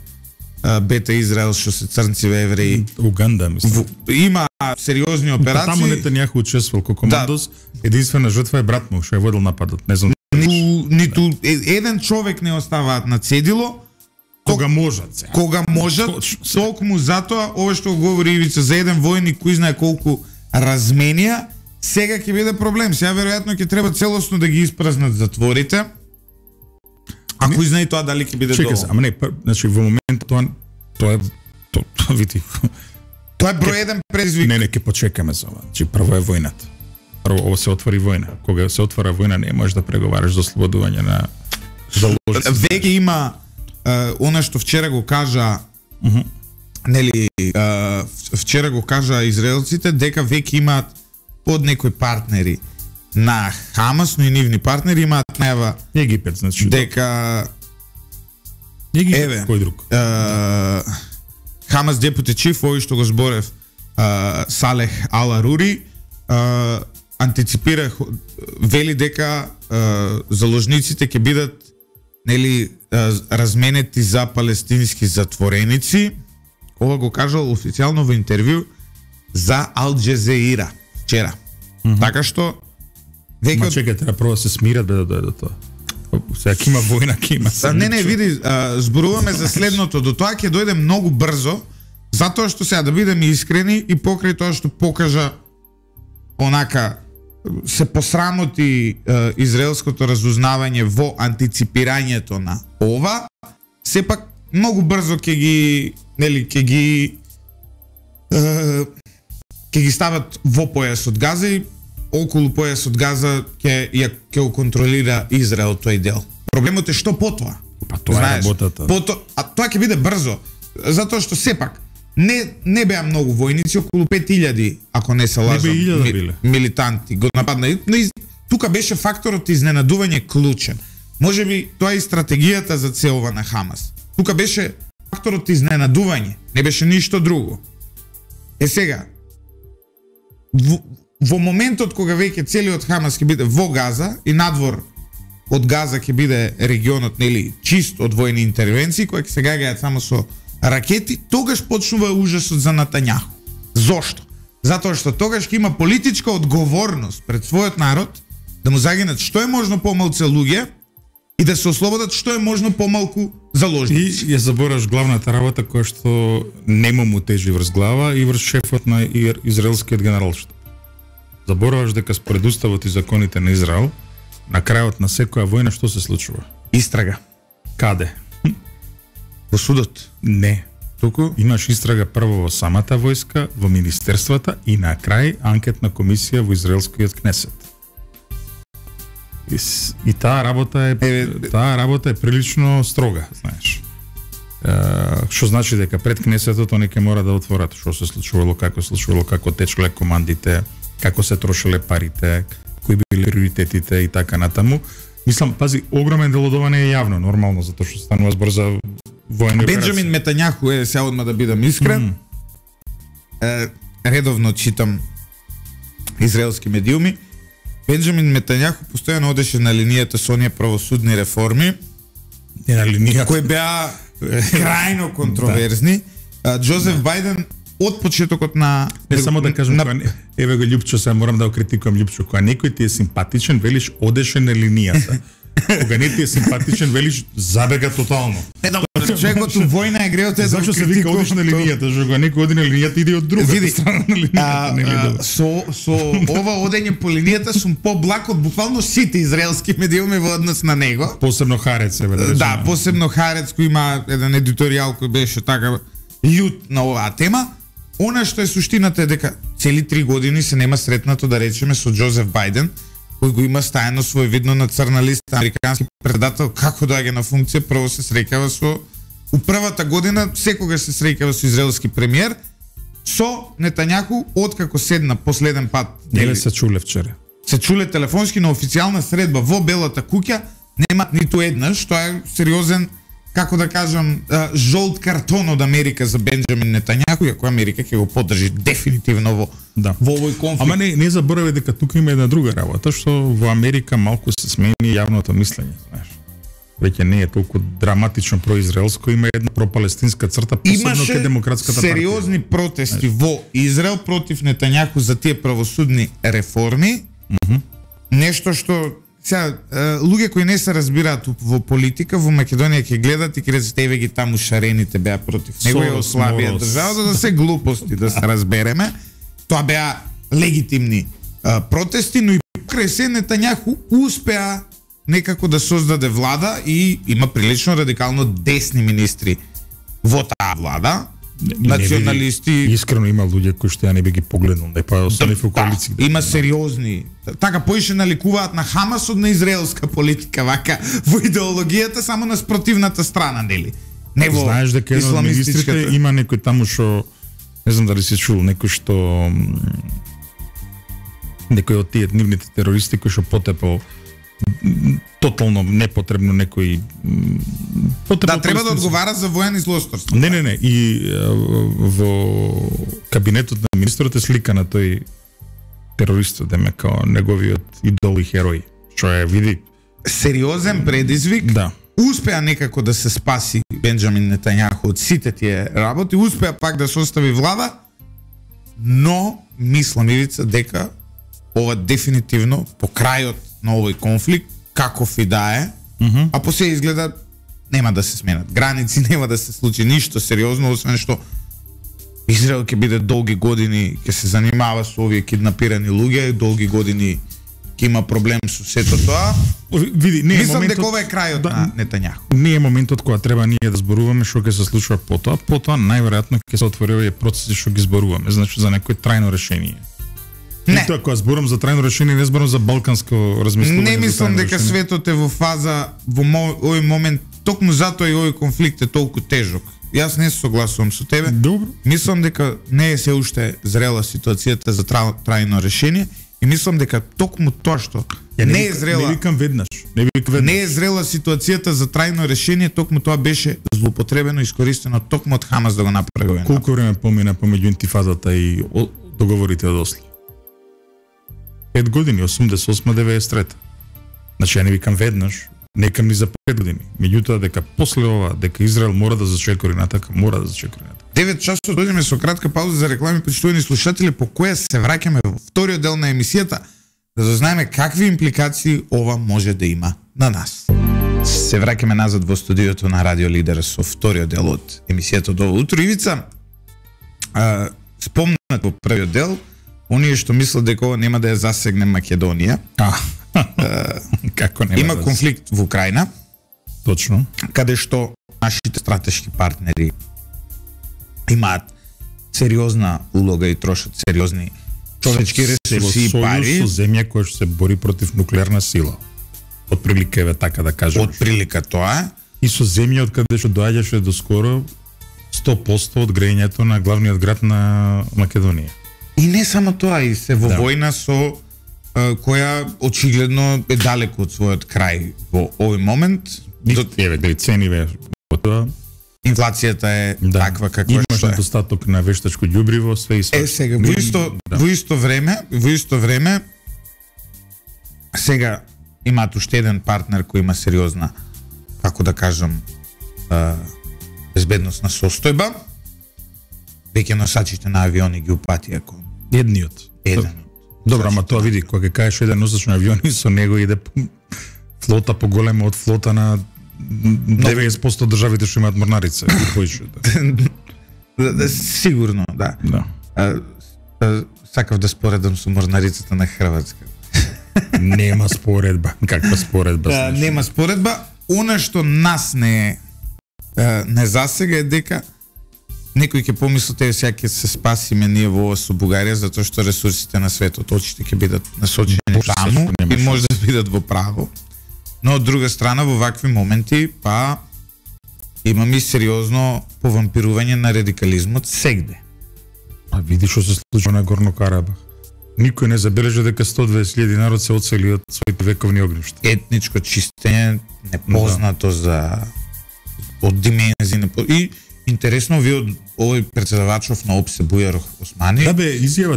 A: Бета Израел што се црнци евреи.
B: Уганда, мислам.
A: Има сериозни операции.
B: Таму Нетањаху учествувал како командос. Единствена жртва е брат му што е водил нападот. Не знам.
A: Ниту еден човек не оставаат на цедило.
B: Кога можат се.
A: Кога можат, токму затоа ова што говори Ивица за еден војник кој знае колку разменија, сега ќе биде проблем. Сега веројатно ќе треба целосно да ги испразнат затворите. А кој знае тоа дали ќе биде
B: доволно. Ама не, значи во моментот тоа види.
A: Тоа е број еден предизвик.
B: Не, ќе почекаме за ова. Значи прво е војната. Прво ова се отвори војна. Кога се отвара војна не можеш да преговараш за ослободување на заложници.
A: Веќе има она што вчера го кажа нели вчера го кажа израелците дека веќе имаат од некои партнери на Хамас, но и нивни партнери имаат најава
B: Египет, значи
A: дека
B: Египет, кој друг?
A: Хамас Deputy Chief, овој што го зборев, Салех Ал-Арури, антиципира, вели дека заложниците ќе бидат нели разменети за палестински затвореници. Ова го кажал официјално во интервју за Ал Джезеира вчера. Така што
B: веќе чекај, треба прво да се смират да дојде до тоа. Сега ќе има војна, ќе има.
A: Не, види, зборуваме за следното, до тоа ќе дојде многу брзо, затоа што сега да бидеме искрени и покрај тоа што покажа онака се посрамоти израелското разузнавање во антиципирањето на ова, сепак многу брзо ќе ги стават во појасот Газа и околу појасот Газа ќе го контролира Израел тој дел. Проблемот е што потоа.
B: Па тоа е работата.
A: А тоа ќе биде брзо, затоа што сепак не беа многу војници, околу 5000, ако не се лажам, милитанти го нападна. Тука беше факторот изненадување клучен. Можеби тоа е и стратегијата за целова на Хамас. Тука беше факторот изненадување, не беше ништо друго. Сега, во моментот кога веќе целиот Хамас ќе биде во Газа и надвор од Газа ќе биде регионот, нели, чист од војни интервенции, кои ќе се гаѓаат само со ракети, тогаш почнува ужасот за Нетањаху. Зошто? Затоа што тогаш ќе има политичка одговорност пред својот народ да му загинат што е можно помалку луѓе и да се ослободат што е можно помалку заложници.
B: И ја забораш главната работа која што нема му тежи врз глава и врз шефот на израелскиот генералштаб. Забораваш дека според уставот и законите на Израел, на крајот на секоја војна што се случува?
A: Истрага.
B: Каде?
A: Во судот?
B: Не.
A: Туку
B: имаш истрага прво во самата војска, во министерствата и на крај анкетна комисија во израелскиот кнесет. И таа работа е прилично строга, знаеш. Што значи дека пред кнесетот они ќе мора да отворат што се случувало, како течеле командите, како се трошеле парите, кои били приоритетите и така натаму. Мислам, пази, огромен дел од ова не е јавно, нормално, затоа што станува збор за војни операции.
A: Бенџамин Нетањаху е, сега одма да бидам искрен, редовно читам израелски медиуми. Бенџамин Нетањаху постојано одеше на линијата со оние правосудни реформи,
B: на линијата
A: кои беа крајно контроверзни. Џозеф Бајден од почетокот на...
B: Не само да кажам, еве го Љупчо, сега морам да го критикувам Љупчо, кога некој ти е симпатичен, велиш одеше на линијата. Кога не ти е симпатичен, велиш забега тотално.
A: Човекот у војна е греот е
B: зашто се вика одиш на линијата, што кога некој оди на линијата иде од друга страна на линијата.
A: Со ова одење по линијата сум поблаг од буквално сите израелски медиуми во однос на него.
B: Посебно Харец е да.
A: Да, посебно Харец кој има еден едиторијал кој беше така љут на оваа тема. Она што е суштината е дека цели 3 години се нема сретнато, да речеме, со Џозеф Бајден, кој го има стајано своевидно на црна листа, американски председател, како доаѓа на функција, прво се среќава со у првата година секогаш се среќава со израелски премиер, со Нетањаху откако седна последен пат.
B: Нели се чуле вчера?
A: Се чуле телефонски на официјална средба во Белата куќа, нема ниту еднаш, тоа е сериозен, како да кажам, жолт картон од Америка за Бенџамин Нетањаху, иако Америка ќе го поддржи дефинитивно во овој конфликт.
B: Ама не заборави дека тука има една друга работа, што во Америка малку се смени јавното мислење, знаеш. Веќе не е толку драматично произраелско, има една пропалестинска црта, посебно кај демократската партија.
A: Имаше сериозни протести во Израел против Нетањаху за тие правосудни реформи. Нешто што сега, луѓе кои не се разбираат во политика, во Македонија ќе гледат и ќе речат, еве ги таму шарените беа против него и ослабија државата, да се глупости, да се разбереме. Тоа беа легитимни протести, но и покрај се Нетањаху успеа некако да создаде влада и има прилично радикално десни министри во таа влада. Националисти.
B: Искрено има луѓе кои што ја не би ги погледнал, не па остани во коалиција.
A: Има сериозни. Така поише наликуваат на Хамас од на израелска политика, вака во идеологијата само на спротивната страна, нели? Не во
B: знаеш дека еден од министрите има некој таму што не знам дали си чул, некој што некој од тие нивните терористи кои што потепал тотално непотребно некој
A: да треба да одговара за воени злосторства.
B: Не, и во кабинетот на министрот е слика на тој терористот, деме као неговиот идол и херој. Што е, види,
A: сериозен предизвик.
B: Да.
A: Успеа некако да се спаси Бенџамин Нетањаху од сите тие работи, успеа пак да состави влада, но мислам Ивица дека ова дефинитивно по крајот на овој конфликт, каков и да е, а по се изгледа нема да се сменат граници, нема да се случи ништо сериозно, освен што Израел ќе биде долги години, ќе се занимава со овие киднапирани луѓе, долги години ќе има проблем со сето тоа.
B: Види, не е
A: мислам
B: моментот,
A: дека ова е крајот на Нетањаху.
B: Не е моментот кога треба ние да зборуваме што ќе се случува потоа. Потоа најверојатно ќе се отвори овие процеси што ги зборуваме, значи за некој трајно решение. Не. Тоа кога зборам за трајно решение, не зборам за балканско размислување.
A: Не мислам дека светот е во фаза во овој момент, токму затоа и овој конфликт е толку тежок. јас не согласувам со тебе.
B: Добро.
A: Мислам дека не е се уште зрела ситуацијата за трајно решение и мислам дека токму тоа што не е зрела.
B: Не викам веднаш.
A: Не е зрела ситуацијата за трајно решение, токму тоа беше злоупотребено, искористено токму од Хамас да го направи.
B: Колку време помина помеѓу интифадата и договорите од Осло? 5 години, 88-93. Значи, ја не викам веднаш, некам ни за 5 години. Меѓутоа, дека после ова, дека Израел мора да зачека рината, мора да зачека рината.
A: 9 часот дојдеме со кратка пауза за реклами, почитувани слушатели, по која се враќаме во вториот дел на емисијата, да дознаеме какви импликации ова може да има на нас. Се враќаме назад во студиото на Радио Лидер со вториот дел од емисијата од ова утро. Ивица, спомнат во првиот дел, оние што мислат дека ова нема да ја засегне Македонија.
B: Како нема
A: има конфликт во Украина.
B: Точно.
A: Каде што нашите стратешки партнери имаат сериозна улога и трошат сериозни човечки ресурси и пари.
B: Со земја која што се бори против нуклеарна сила. Од прилика е така да кажем.
A: Од прилика тоа.
B: И со земја од каде што доаѓаше до скоро 100% од грејењето на главниот град на Македонија.
A: И не само тоа, и се во војна со која очигледно е далеко од својот крај во овој момент.
B: Еве, цениве тоа.
A: Инфлацијата е таква каква што е.
B: Имаш недостаток на вештачко ѓубриво, све и све.
A: Сега во исто време сега имаат уште еден партнер кој има сериозна, како да кажам, безбедносна состојба. Веќе носачите на авиони ги упатија кон
B: едниот. Добро, ама тоа види, кога ќе кажеш еден носач на авиони, со него иде флота поголема од флота на 90% државите што имаат морнарица и поише.
A: Сигурно, да. Сакав да споредам со морнарицата на Хрватска.
B: Нема споредба. Каква споредба?
A: Нема споредба. Она што нас не засега е дека некој ќе помисли тебе сега ќе се спасиме ние во ова со Бугарија затоа што ресурсите на светот очите ќе бидат насочени таму и може да бидат во право. Но од друга страна во вакви моменти имаме сериозно повампирување на радикализмот сегде.
B: А види што се случува на Горно Карабах. Никој не забележа дека 120.000 народ се оцели од своите вековни огништа. Етничко
A: чистење непознато од димензии и интересно, вие од овој председавачов на ОПСЕ Бујар Османи.
B: Да бе, изјава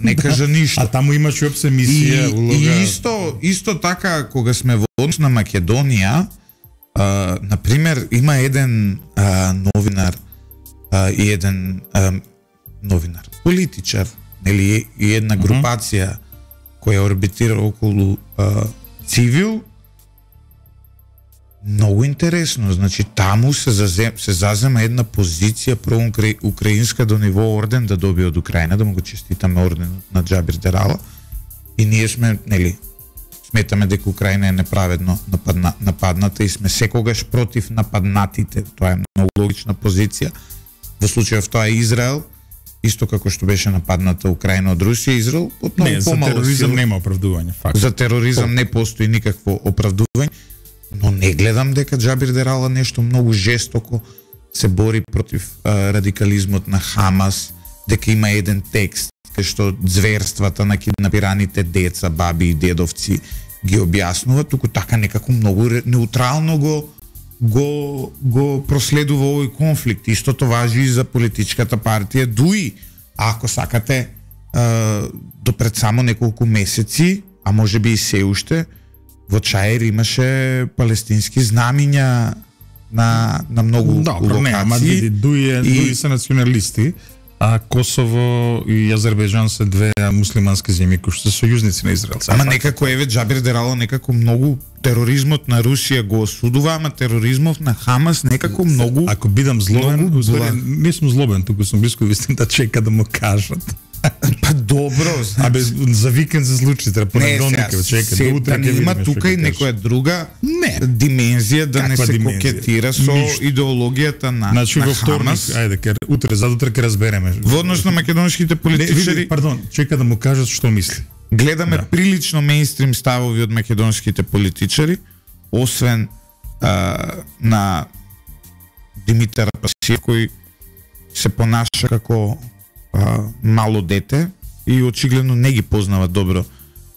A: не кажа ништо.
B: А таму имаше ОПСЕ мисија, улога.
A: И исто така кога сме во однос на Македонија, на пример има еден новинар и еден политичар, нели, и една групација која орбитира околу Цивил. Многу интересно, значи таму се зазема една позиција проукраинска до ниво орден да добие од Украина, да му го честитаме орденот на Џабир Дерала. И ние сме, нели, сметаме дека Украина е неправедно нападната и сме секогаш против нападнатите. Тоа е многу логична позиција. Во случајов тоа е Израел, исто како што беше нападната Украина од Русија, Израел од многу помало.
B: За тероризам нема оправдување, факт.
A: За тероризам не постои никакво оправдување. Но не гледам дека Џабир Дерала нешто многу жестоко се бори против радикализмот на Хамас, дека има еден текст кај што зверствата на киднапираните деца, баби и дедовци ги објаснува, туку така некако многу неутрално го проследува овој конфликт. Истото важи и за политичката партија ДУИ. Ако сакате, до пред само неколку месеци, а може би и се уште, во Чаир имаше палестински знамиња на многу локации.
B: ДУИ се националисти, а Косово и Азербејџан се две муслимански земји кои се сојузници на Израел.
A: Ама некако еве Џабир Дерала некако многу тероризмот на Русија го осудува, ама тероризмот на Хамас некако многу.
B: Ако бидам злобен, не сум злобен, туку сум близко вистина, чека да му кажат.
A: Па добро,
B: абе за викенд се случи, треба понеделник, чека до утре ќе
A: има тука и некоја друга димензија да не се кокетира со идеологијата на Хамас.
B: Ајде, утре задутре ќе разбереме.
A: Во однос на македонските политичари,
B: чека да му кажат што мисли.
A: Гледаме прилично мејнстрим ставови од македонските политичари, освен на Димитар Пасиев, кој се понаша како мало дете и очигледно не ги познава добро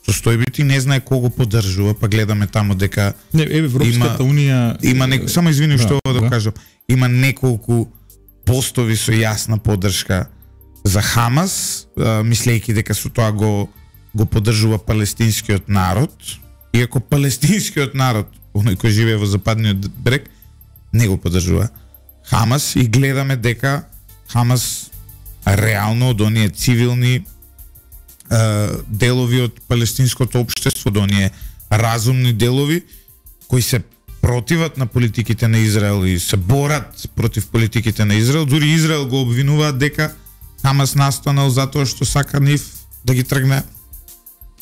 A: состојбите и не знае кого поддржува, па гледаме таму дека
B: Европската унија
A: има само извини што да кажам, има неколку постови со јасна поддршка за Хамас, мислејќи дека со тоа го поддржува палестинскиот народ, иако палестинскиот народ, оној кој живее во западниот брег, не го поддржува Хамас и гледаме дека Хамас реално од оние цивилни делови од палестинското општество, до оние разумни делови кои се противат на политиките на Израел и се борат против политиките на Израел, дури Израел го обвинуваат дека Хамас настанал затоа што сака нив да ги тргне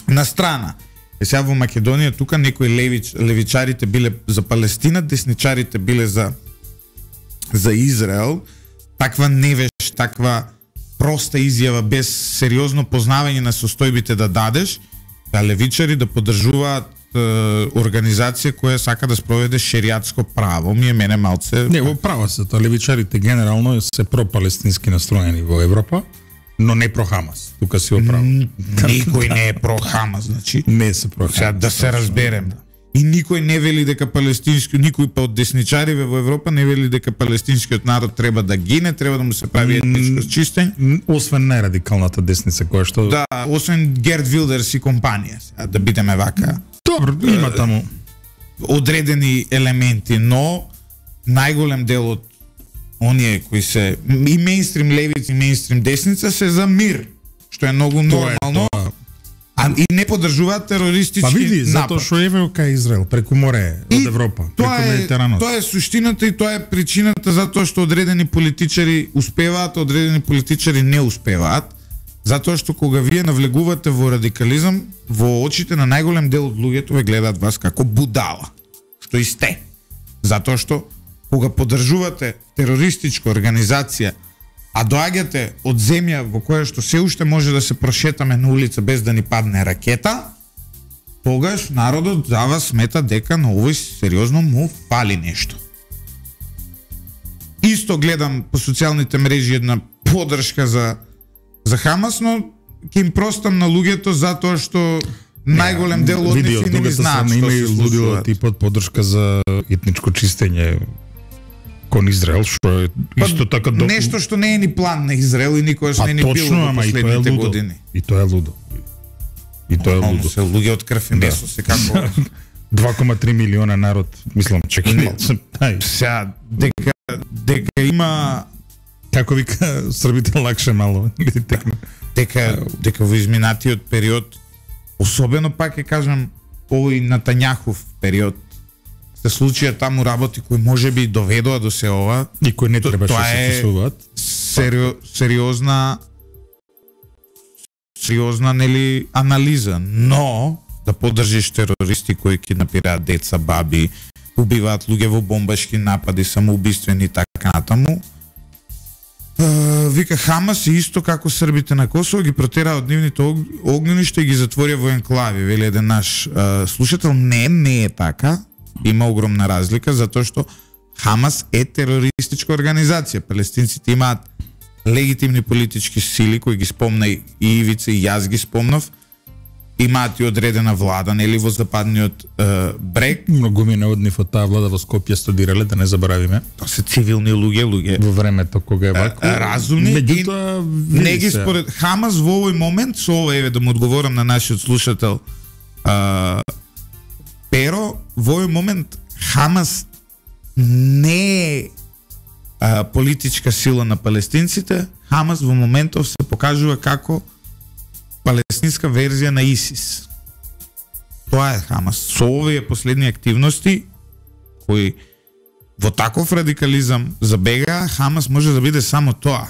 A: на страна. Сега во Македонија тука некои левичарите биле за Палестина, десничарите биле за Израел. Таква невеш, таква проста изјава без сериозно познавање на состојбите да дадеш, да левичари да поддржуваат организација која сака да спроведе шеријатско право, мене малце...
B: Не, во право се, тоа левичарите генерално се пропалестински настроени во Европа, но не про Хамас. Тука си оправо.
A: Никој не е про Хамас, значи.
B: Не се про Хамас.
A: Сега да се разберем. И никој не вели дека никој па од десничариве во Европа не вели дека палестинскиот народ треба да гине, треба да му се прави етничко чистење.
B: Освен најрадикалната десница која што...
A: Да, освен Герт Вилдерс и компанија, да бидеме вака.
B: Добро, има таму
A: одредени елементи, но најголем дел од оние кои се и мејнстрим левици и мејнстрим десница се за мир, што е многу нормално. И не поддржуваат терористички напад.
B: Па види, затоа што еве кај Израел преку море од Европа, преку Медитеранот.
A: Тоа е суштината и тоа е причината затоа што одредени политичари успеваат, одредени политичари не успеваат, затоа што кога вие навлегувате во радикализам, во очите на најголем дел од луѓето ве гледаат вас како будала, што и сте. Затоа што кога поддржувате терористичка организација, а доаѓате од земја во која што се уште може да се прошетаме на улица без да ни падне ракета, тогаш народот за вас смета дека на овој сериозно му фали нешто. Исто гледам по социјалните мрежи една поддршка за Хамас, но ќе им простам на луѓето затоа што најголем дел од нив не знаат што се случува.
B: Типот поддршка за етничко чистење кон Израел, што е исто така
A: нешто што не е ни план на Израел и никогаш не ни било во последните години.
B: И тоа е лудо. И тоа е лудо.
A: Се луѓе од крв и месо, се како
B: 2,3 милиона народ, мислам, чекај.
A: Сега дека има,
B: како вика србите, лакше мало.
A: дека во изминатиот период, особено пак ќе кажам овој Натањахов период, се случија таму работи кои можеби доведоа до се ова
B: и кои не требаше да се случуваат.
A: Сериозна нели анализа, но да поддржиш терористи кои киднапираат деца, баби, убиваат луѓе во бомбашки напади, самоубиствени и така натаму. Вика Хамас и исто како србите на Косово ги протераа од нивните огненишта и ги затворија во енклави, вели еден наш слушател. Не е така. Има огромна разлика затоа што Хамас е терористичка организација. Палестинците имаат легитимни политички сили кои ги спомна и Ивица и јас ги спомнав. Имаат и одредена влада, нели, во западниот брег.
B: Многумина од нив од таа влада во Скопје студирале, да не заборавиме.
A: Тоа се цивилни луѓе
B: во времето кога е вако.
A: Разумни.
B: Меѓутоа
A: не ги според Хамас во овој момент, со ова еве да му одговорам на нашиот слушател Перо, во овој момент Хамас не е политичка сила на палестинците. Хамас во моментов се покажува како палестинска верзија на ИСИС. Тоа е Хамас. Со овие последни активности кои во таков радикализам забега, Хамас може да биде само тоа.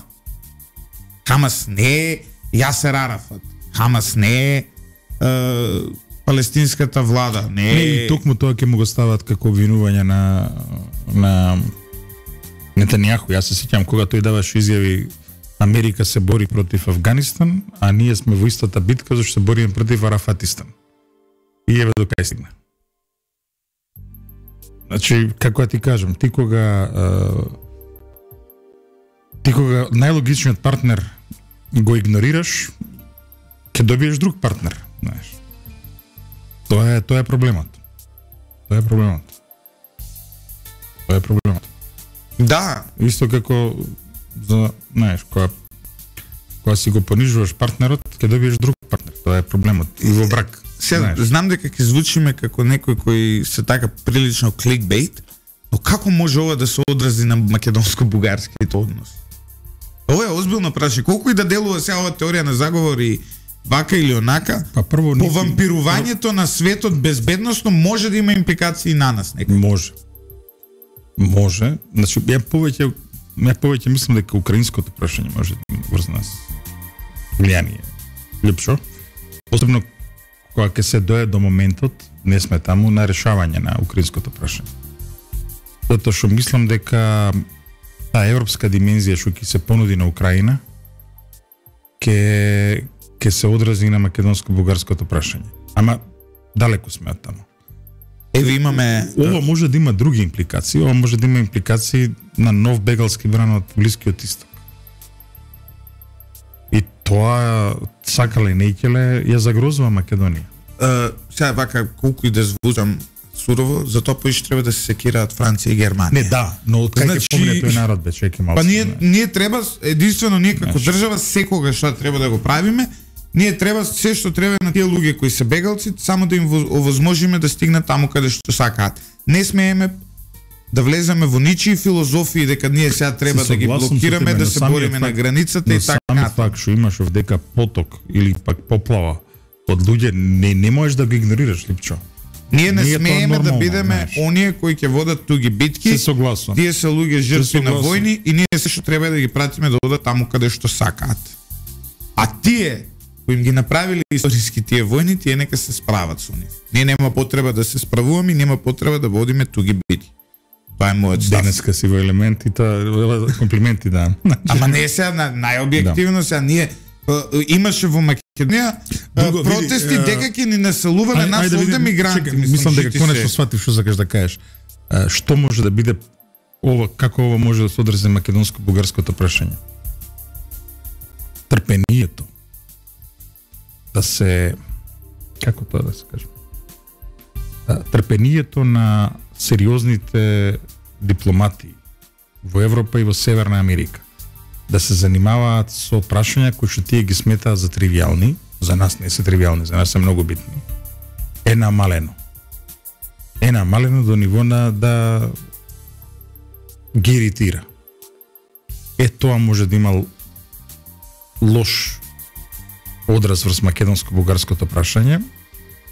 A: Хамас не е Јасер Арафат. Хамас не е палестинската влада. Не
B: и токму тоа ќе му го стават како обвинување на Нетањаху. Јас се сеќам кога тој даваше изјави Америка се бори против Афганистан, а ние сме во истата битка зашто се бориме против Арафатистан. И еве до кај стигна. Значи, како да ти кажам, ти кога ти кога најлогичниот партнер го игнорираш, ќе добиеш друг партнер, знаеш. Тоа е проблемот. Тоа е проблемот.
A: Да,
B: Исто како за, знаеш, кога си го понижуваш партнерот, ќе добиеш друг партнер. Тоа е проблемот. И во брак.
A: сега знам дека ќе звучиме како некој кој се така прилично кликбейт, но како може ова да се одрази на македонско-бугарскиот однос? Ова е озбилно прашање. Колку и да делува сега ова теорија на заговори вака или онака,
B: Па прво
A: по вампирувањето на светот безбедносно може да има импликации на нас некако.
B: Може. Значи, ја повеќе мислам дека украинското прашање може да има врз нас влијание. Лепшо. Посебно кога ќе се дое до моментот, не сме таму, на решавање на украинското прашање. Затоа што мислам дека таа европска димензија што ќе се понуди на Украина ќе се одрази на македонско-бугарското прашање. Ама далеко сме од таму.
A: Еве имаме
B: Ова може да има други импликации, ова може да има импликации на нов бегалски бран од Блискиот Исток. И тоа, сакале не икеле, ја загрозува Македонија.
A: сега вака колку и да звучам сурово, затоа поише треба да се секираат Франција и Германија.
B: Не, да, но од кај ќе помине тој народ бе, чеки малку.
A: Па ние треба единствено ние како држава секогаш што треба да го правиме, ние треба се што треба на тие луѓе кои се бегалци, само да им овозможиме да стигнат таму каде што сакаат. Не смееме да влеземе во ничии филозофии дека ние сега треба да ги блокираме, да се бориме на границата и така.
B: Самиот факт што имаш овдека поток или пак поплава од луѓе, не можеш да го игнорираш, Липчо.
A: Ние не
B: Ние
A: смееме
B: тоа
A: да
B: нормално,
A: бидеме
B: знаеш.
A: оние кои ќе водат туги битки.
B: Се согласувам.
A: Тие се луѓе жртви на
B: согласувам.
A: војни и ние се што треба да ги пратиме да одат таму каде што сакаат. А тие кои им ги направиле историски тие војни, тие нека се справат со нив. Ние нема потреба да се справуваме, нема потреба да водиме туги битки. Тоа е мојот став.
B: Денеска си во елемент и тоа комплименти да.
A: Ама не сега најобјективно сега ние имаше во Македонија протести дека ќе ни населувале нас овде мигранти.
B: Мислам дека конечно сватив што сакаш да кажеш. Што може да биде ова, како ова може да се одрази македонско-бугарското прашање? Трпението. Да се, како тоа да се каже? Трпението на сериозните дипломати во Европа и во Северна Америка да се занимаваат со прашања кои што тие ги сметаат за тривијални, за нас не се тривијални, за нас се многу битни, е намалено. Е намалено до ниво на да ги иритира. Тоа може да има лош одраз врз македонско-бугарското прашање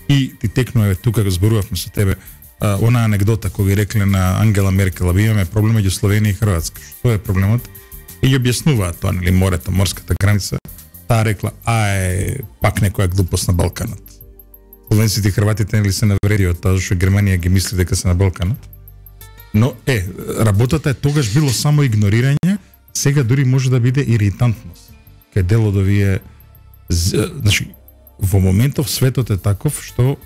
B: и ти текнува тука го зборувавме со тебе она анегдота која ги рекле на Ангела Меркел, би имаме проблем меѓу Словенија и Хрватска. Што е проблемот? И ја објаснуваат тоа, нели, морето, морската граница. Таа рекла, пак некоја глупост на Балканот. Словенците и хрватите нели се навредија од тоа што Германија ги мисли дека се на Балканот. Но работата е тогаш било само игнорирање, сега дури може да биде иритантност. Кај дел од овие значи во моментов светот е таков што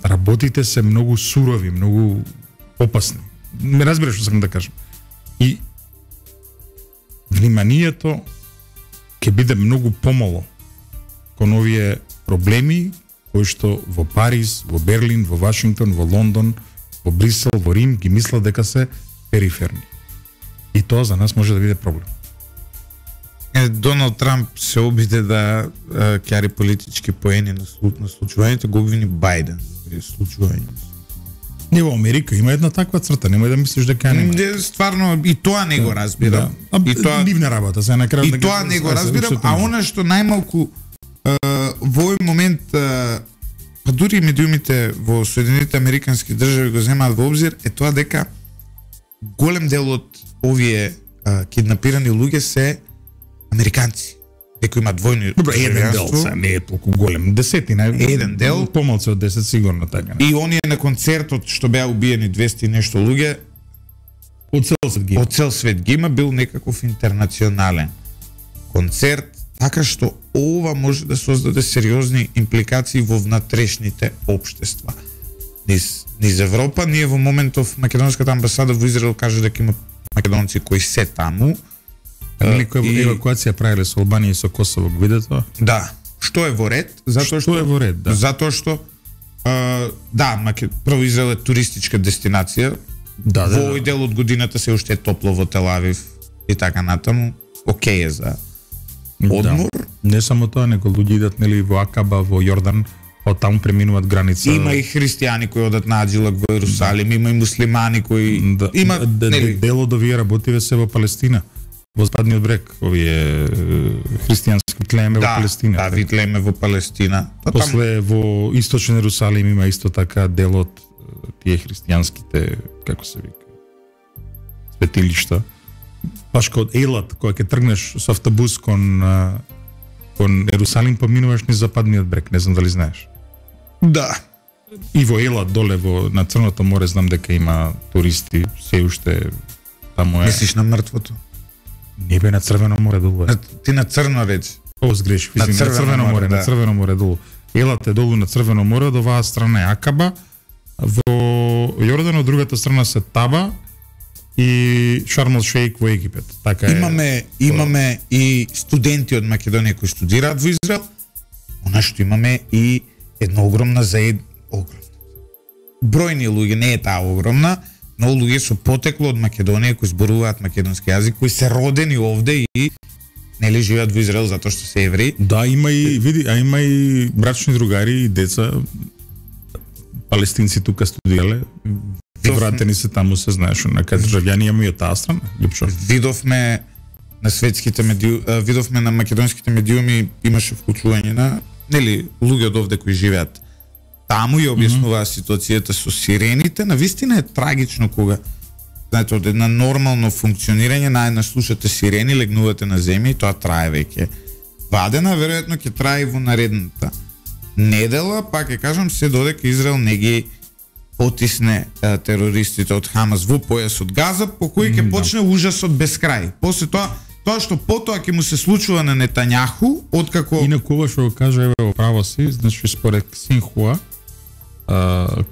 B: работите се многу сурови, многу опасни. Не разбираш што сакам да кажам. И вниманието ќе биде многу помало кон овие проблеми кои што во Париз, во Берлин, во Вашингтон, во Лондон, во Брисел, во Рим ги мислат дека се периферни. И тоа за нас може да биде проблем.
A: Доналд Трамп се обиде да кјари политички поени на случувањето, го обвини Бајден за случувањето.
B: Не, во Америка има една таква црта, немој да мислиш дека нема.
A: Стварно и тоа не го разбирам.
B: И тоа нивна работа, се на крај.
A: И тоа не го разбирам, а она што најмалку во овој момент па дури медиумите во Соединетите Американски држави го земаат во обзир е тоа дека голем дел од овие киднапирани луѓе се американци. Дека имаат двојно
B: еден дел, не е толку голем, десетина,
A: еден дел,
B: помалку од 10 сигурно така.
A: И оние на концертот што беа убиени 200 и нешто луѓе
B: од цел свет
A: ги има, бил некаков интернационален концерт, така што ова може да создаде сериозни импликации во внатрешните општества. Низ Европа, ние во моментов македонската амбасада во Израел кажа дека има македонци кои се таму,
B: Нели која евакуација правиле со Албанија и со Косово, го виде тоа?
A: Да. Што е во ред?
B: Што е во ред, да.
A: Затоа што прво Израел е туристичка дестинација.
B: Да,
A: во овој дел од годината се уште е топло во Тел Авив и така натаму. Океј е за одмор.
B: Да. Не само тоа, него луѓе идат нели во Акаба, во Јордан, од таму преминуваат граница.
A: Има и христијани кои одат на Аджилак во Ерусалим, има и муслимани кои има
B: нели дел од овие работиве се во Палестина. Во западниот брег, овие христијански тлеме во Палестина.
A: Да, витлеме во Палестина.
B: После во источен Ерусалим има исто така дел од тие христијанските, како се вика, светилишта. Баш кod Ейлат, кога ќе тргнеш со автобус кон Ерусалим, поминуваш низ западниот брег, не знам дали знаеш.
A: Да.
B: И во Ейлат доле на Црното море знам дека има туристи, се уште таму е.
A: Мислиш на мртвото?
B: Не бе, на Црвено море долу е.
A: Ти на Црно речи.
B: Сгреши, на Црвено море, да. На Црвено море долу. Елат е долу на Црвено море, од оваа страна е Акаба, во Јордан од другата страна се Таба и Шарм ел Шејк во Египет. Така е.
A: Имаме и студенти од Македонија кои студираат во Израел. Она што имаме и една огромна бројни луѓе, не е таа огромна, но луѓе со потекло од Македонија кои зборуваат македонски јазик, кои се родени овде и нели живеат во Израел затоа што се евреи.
B: Да, има и има и брачни другари и деца палестинци тука студирале. Вратени се таму, се знаеш, на кај државјани имаме и од таа страна. Липшо.
A: Видовме на светските видовме на македонските медиуми, имаше вклучување на нели луѓе од овде кои живеат таму и објаснуваа ситуацијата со сирените. Навистина е трагично кога знаете, од една нормално функционирање наеднаш слушате сирени, легнувате на земја и тоа трае веќе вадена, веројатно ќе трае и во наредната недела, пак ќе кажам, се додека Израел не ги потисне терористите од Хамас во појасот Газа, по кој ќе почне ужасот без крај. После тоа што потоа ќе му се случува на Нетањаху, откако
B: инаку ова што го кажа еве право си, значи според Синхуа,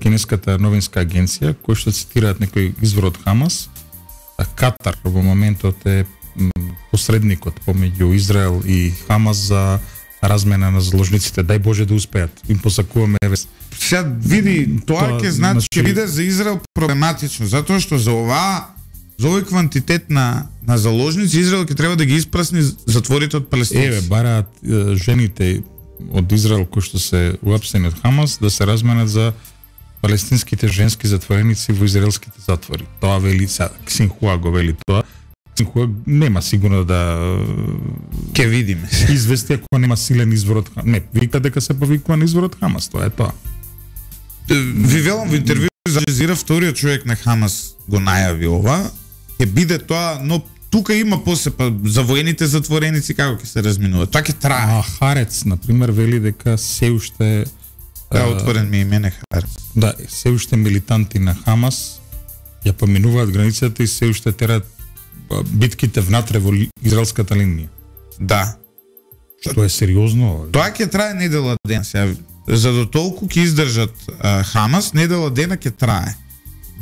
B: кинеската новинска агенција, кој што цитираат некој извор од Хамас, Катар во моментот е посредникот помеѓу Израел и Хамас за размена на заложниците. Дај Боже да успеат. Им посакуваме еве.
A: Сега види, тоа ќе значи ќе биде за Израел проблематично, затоа што за овој квантитет на заложници Израел ќе треба да ги испрасни затворите од палестинци.
B: Еве бараат жените од Израел кои што се уапсени од Хамас да се разменат за палестинските женски затвореници во израелските затвори. Тоа вели Синхуа го вели тоа. Синхуа нема сигурно да
A: ќе видиме.
B: Извести ако нема силен извор од Хамас. Не, вика дека се повикува на извор од Хамас, тоа е тоа.
A: Ви велам во интервју за Алџазира, вториот човек на Хамас го најави ова. Ќе биде тоа, но тука има после за воените затвореници како ќе се разминуваат. Тоа ќе трае.
B: Харец, на пример, вели дека се уште
A: отворен ми име Харец.
B: Да, се уште милитанти на Хамас ја поминуваат границата и се уште терат битките внатре во израелската линија.
A: Да.
B: Што е сериозно.
A: Тоа ќе трае недела ден, сега. За до толку ќе издржат Хамас, недела дена ќе трае.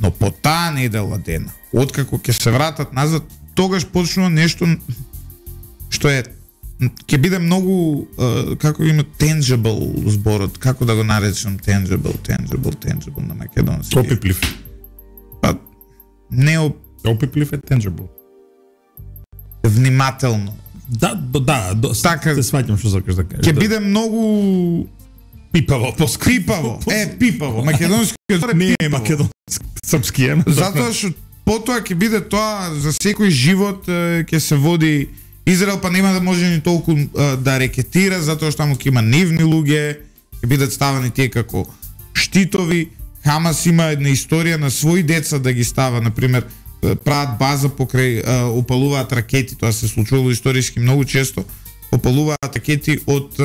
A: Но по таа недела дена, откако ќе се вратат назад, тогаш почнува нешто што е ќе биде многу како има tangible зборот, како да го наречам tangible на македонски.
B: Опиплив.
A: Па не
B: опиплив е tangible.
A: Внимателно.
B: Да, така се сваќам што сакаш да кажеш.
A: Ќе биде многу
B: пипаво,
A: пипаво. Пипаво. Македонскиот
B: не е македонски, српски е.
A: Затоа што потоа ќе биде тоа за секој живот ќе се води Израел, па нема да може ни толку да рекетира, затоа што таму ќе има нивни луѓе, ќе бидат ставани тие како штитови. Хамас има една историја на своји деца да ги става, на пример, прават база покрај опалуваат ракети, тоа се случувало историски многу често, опалуваат ракети од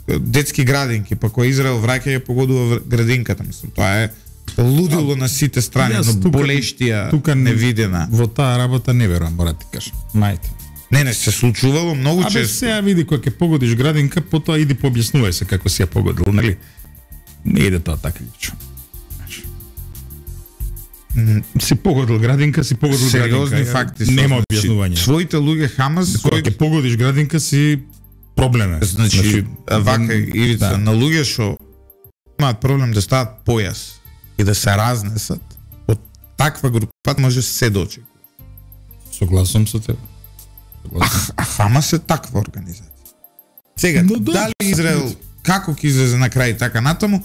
A: детски градинки, па кој Израел враќа ја погодува градинката, мислам, тоа е лудило на сите страни, но болештија невидена.
B: Во таа работа не верувам, мора ти кажам. Мајте.
A: Не, се случувало многу често.
B: Абе, сега види кога ќе погодиш градинка, потоа иди пообјаснувај се како си ја погодил, нели? Не иде тоа така лично. Си погодил градинка, си погодил
A: сериозни
B: градинка.
A: факти.
B: Нема објаснување.
A: Своите луѓе Хамас,
B: Кога ќе погодиш градинка си проблем е.
A: Значи, вака Ивица, на луѓе што имаат проблем да стават појас и да се разнесат, од таква група може се дочекува.
B: Согласам со тебе.
A: А Хамас е таква организација. Сега, дали Израел, како ќе излезе на крај така натаму,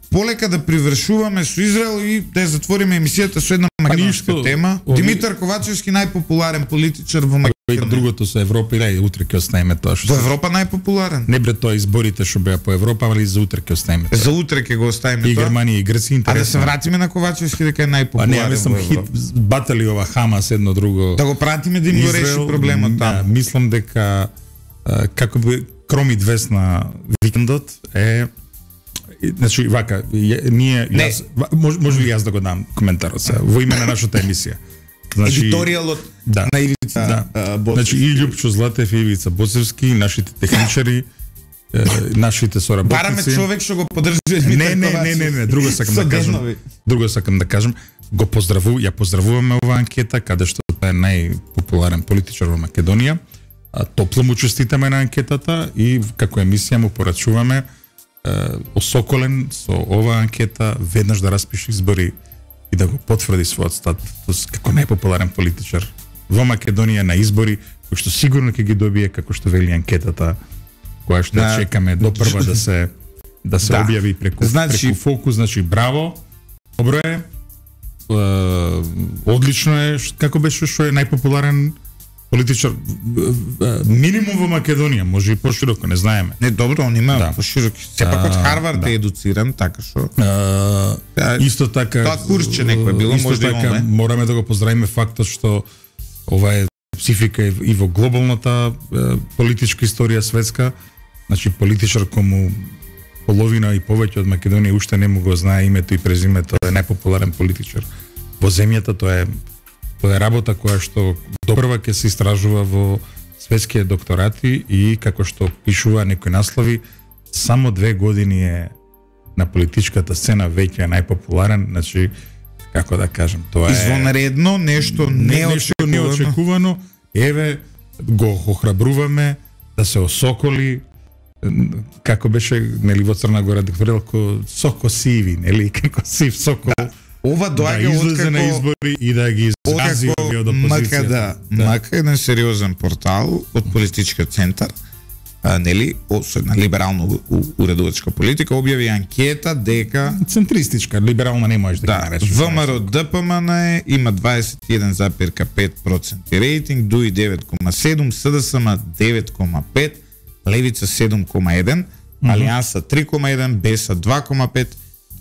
A: полека да привршуваме со Израел и да ја затвориме емисијата со една македонска тема. Димитар Ковачевски, најпопуларен политичар во Македонија.
B: Другото со Европа, и утре ќе оставиме тоа што.
A: Во Европа најпопуларен.
B: Не бре тоа изборите што беа по Европа, али за утре ќе оставиме тоа.
A: За утре ќе го оставиме тоа.
B: И Германија и Грција интересно.
A: А да се вратиме на Ковачевски дека е најпопуларен.
B: Не, мислам хит батали ова Хамас едно друго.
A: Да го пратиме да им го реши проблемот таму.
B: Мислам дека како би кромит вест на викендот е, значи вака, ние јас, може ли јас да го дам коментарот сега во име на нашата емисија? Значи
A: едиторијалот на Ивица Боцевски.
B: Значи и Љупчо Златев и Ивица Боцевски, нашите техничари, нашите соработници.
A: Бараме човек што го поддржува Димитар Ковачевски.
B: Не, друго сакам да кажам. Друго сакам да кажам, ја поздравуваме оваа анкета каде што е најпопуларен политичар во Македонија. Топло му честитаме на анкетата и како емисија му порачуваме осоколен со оваа анкета веднаш да распише избори и да го потврди својот статус како најпопуларен политичар во Македонија на избори, кои што сигурно ќе ги добие како што вели анкетата, која што чекаме до прва да се објави преку Фокус. Значи браво, добро е, одлично е, како беше што е најпопуларен политичар минимум во Македонија, може и пошироко, не знаеме.
A: Не, добро, он има пошироко. Сепак од Харвард е едуциран, така што
B: исто така
A: тоа курсче некој било, може да имаме.
B: Мораме да го поздравиме фактот што ова е специфика и во глобалната политичка историја светска. Значи политичар кому половина и повеќе од Македонија уште не му го знае името и презимето, е најпопуларен политичар во земјата. Тоа е работа која што допрва ќе се истражува во светските докторати и како што пишува некои наслови, само 2 години е на политичката сцена веќе е најпопуларен, значи како да кажем, тоа е
A: извонредно, нешто
B: неочекувано. Еве го охрабруваме да се осоколи, како беше нели во Црна Гора докторелко соко сиви, нели како сив сокол.
A: Ова доаѓа
B: од на избори и да ги изгази од опозицијата.
A: Мака еден сериозен портал од политички центар, нели, со една либерално уредувачка политика, објави анкета дека
B: центристичка, либерална не можеш да ги наречеш.
A: ВМРО ДПМН има 21,5% рейтинг, ДУИ 9,7, СДСМ 9,5, Левица 7,1, Алијанса 3,1, БЕСА 2,5,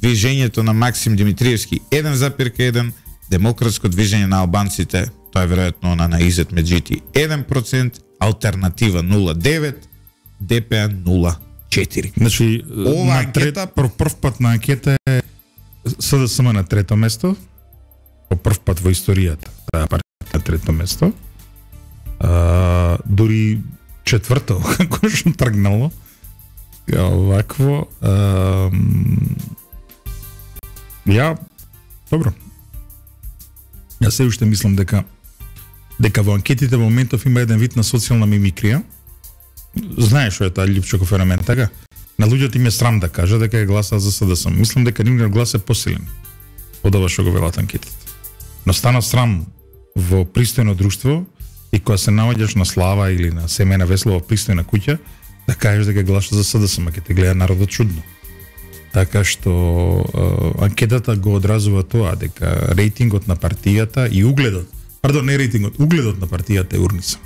A: Движењето на Максим Димитриевски 1,1, Демократско движење на албанците, тоа е веројатно на Изет Меджити 1%, Алтернатива 0,9, ДПА 0,4.
B: Значи, ова анкета прв пат на анкета е СДСМ на трето место, по прв пат во историјата, таа партија на трето место. Дури четврто, како што тргнало, овакво. Добро. Јас се уште мислам дека во анкетите во моментов има еден вид на социјална мимикрија. Знаеш што е таа Љупчоков феномен, така? На луѓето им е срам да кажа дека е гласаа за СДСМ. Мислам дека нивниот глас е посилен од ова што го велат анкетите. Но стана срам во пристојно друштво и кога се наоѓаш на слава или на семејна весело во пристојна куќа, да кажеш дека гласаш за СДСМ, ќе те гледа народот чудно. Така што анкетата го одразува тоа дека рейтингот на партијата и угледот, не рейтингот, угледот на партијата е урнисан.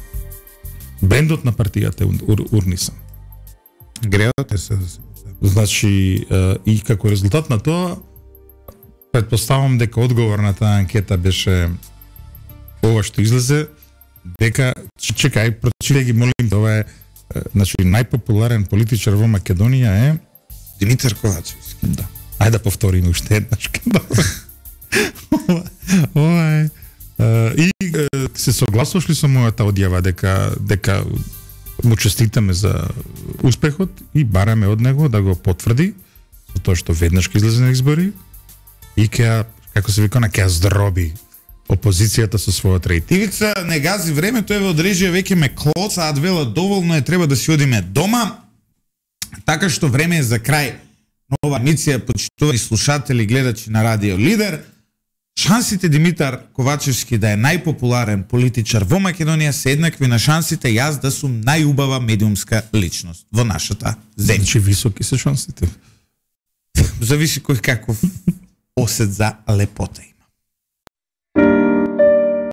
B: Брендот на партијата е урнисан.
A: Греот е СДСМ.
B: Значи, и како резултат на тоа, предпоставам дека одговор на таа анкета беше ова што излезе, дека, чекај, прочитај ги, молим, ова е, значи, најпопуларен политичар во Македонија е
A: Димитар Ковачевски.
B: Да. Ајде да повториме уште еднаш. Ова е. И се согласуваш ли со мојата одјава дека му честитаме за успехот и бараме од него да го потврди со тоа што веднаш ќе излезе на избори и ќе како се вика, ќе здроби опозицијата со својот рейтинг.
A: Ивица, не гази времето, еве од режија веќе ме клоцаат, велат доволно е, треба да си одиме дома. Така што време е за крај нова емисија, почитувани слушатели, гледачи на Радио Лидер. Шансите Димитар Ковачевски да е најпопуларен политичар во Македонија се еднакви на шансите јас да сум најубава медиумска личност во нашата земја.
B: Значи високи се шансите.
A: Зависи кој каков осет за лепота.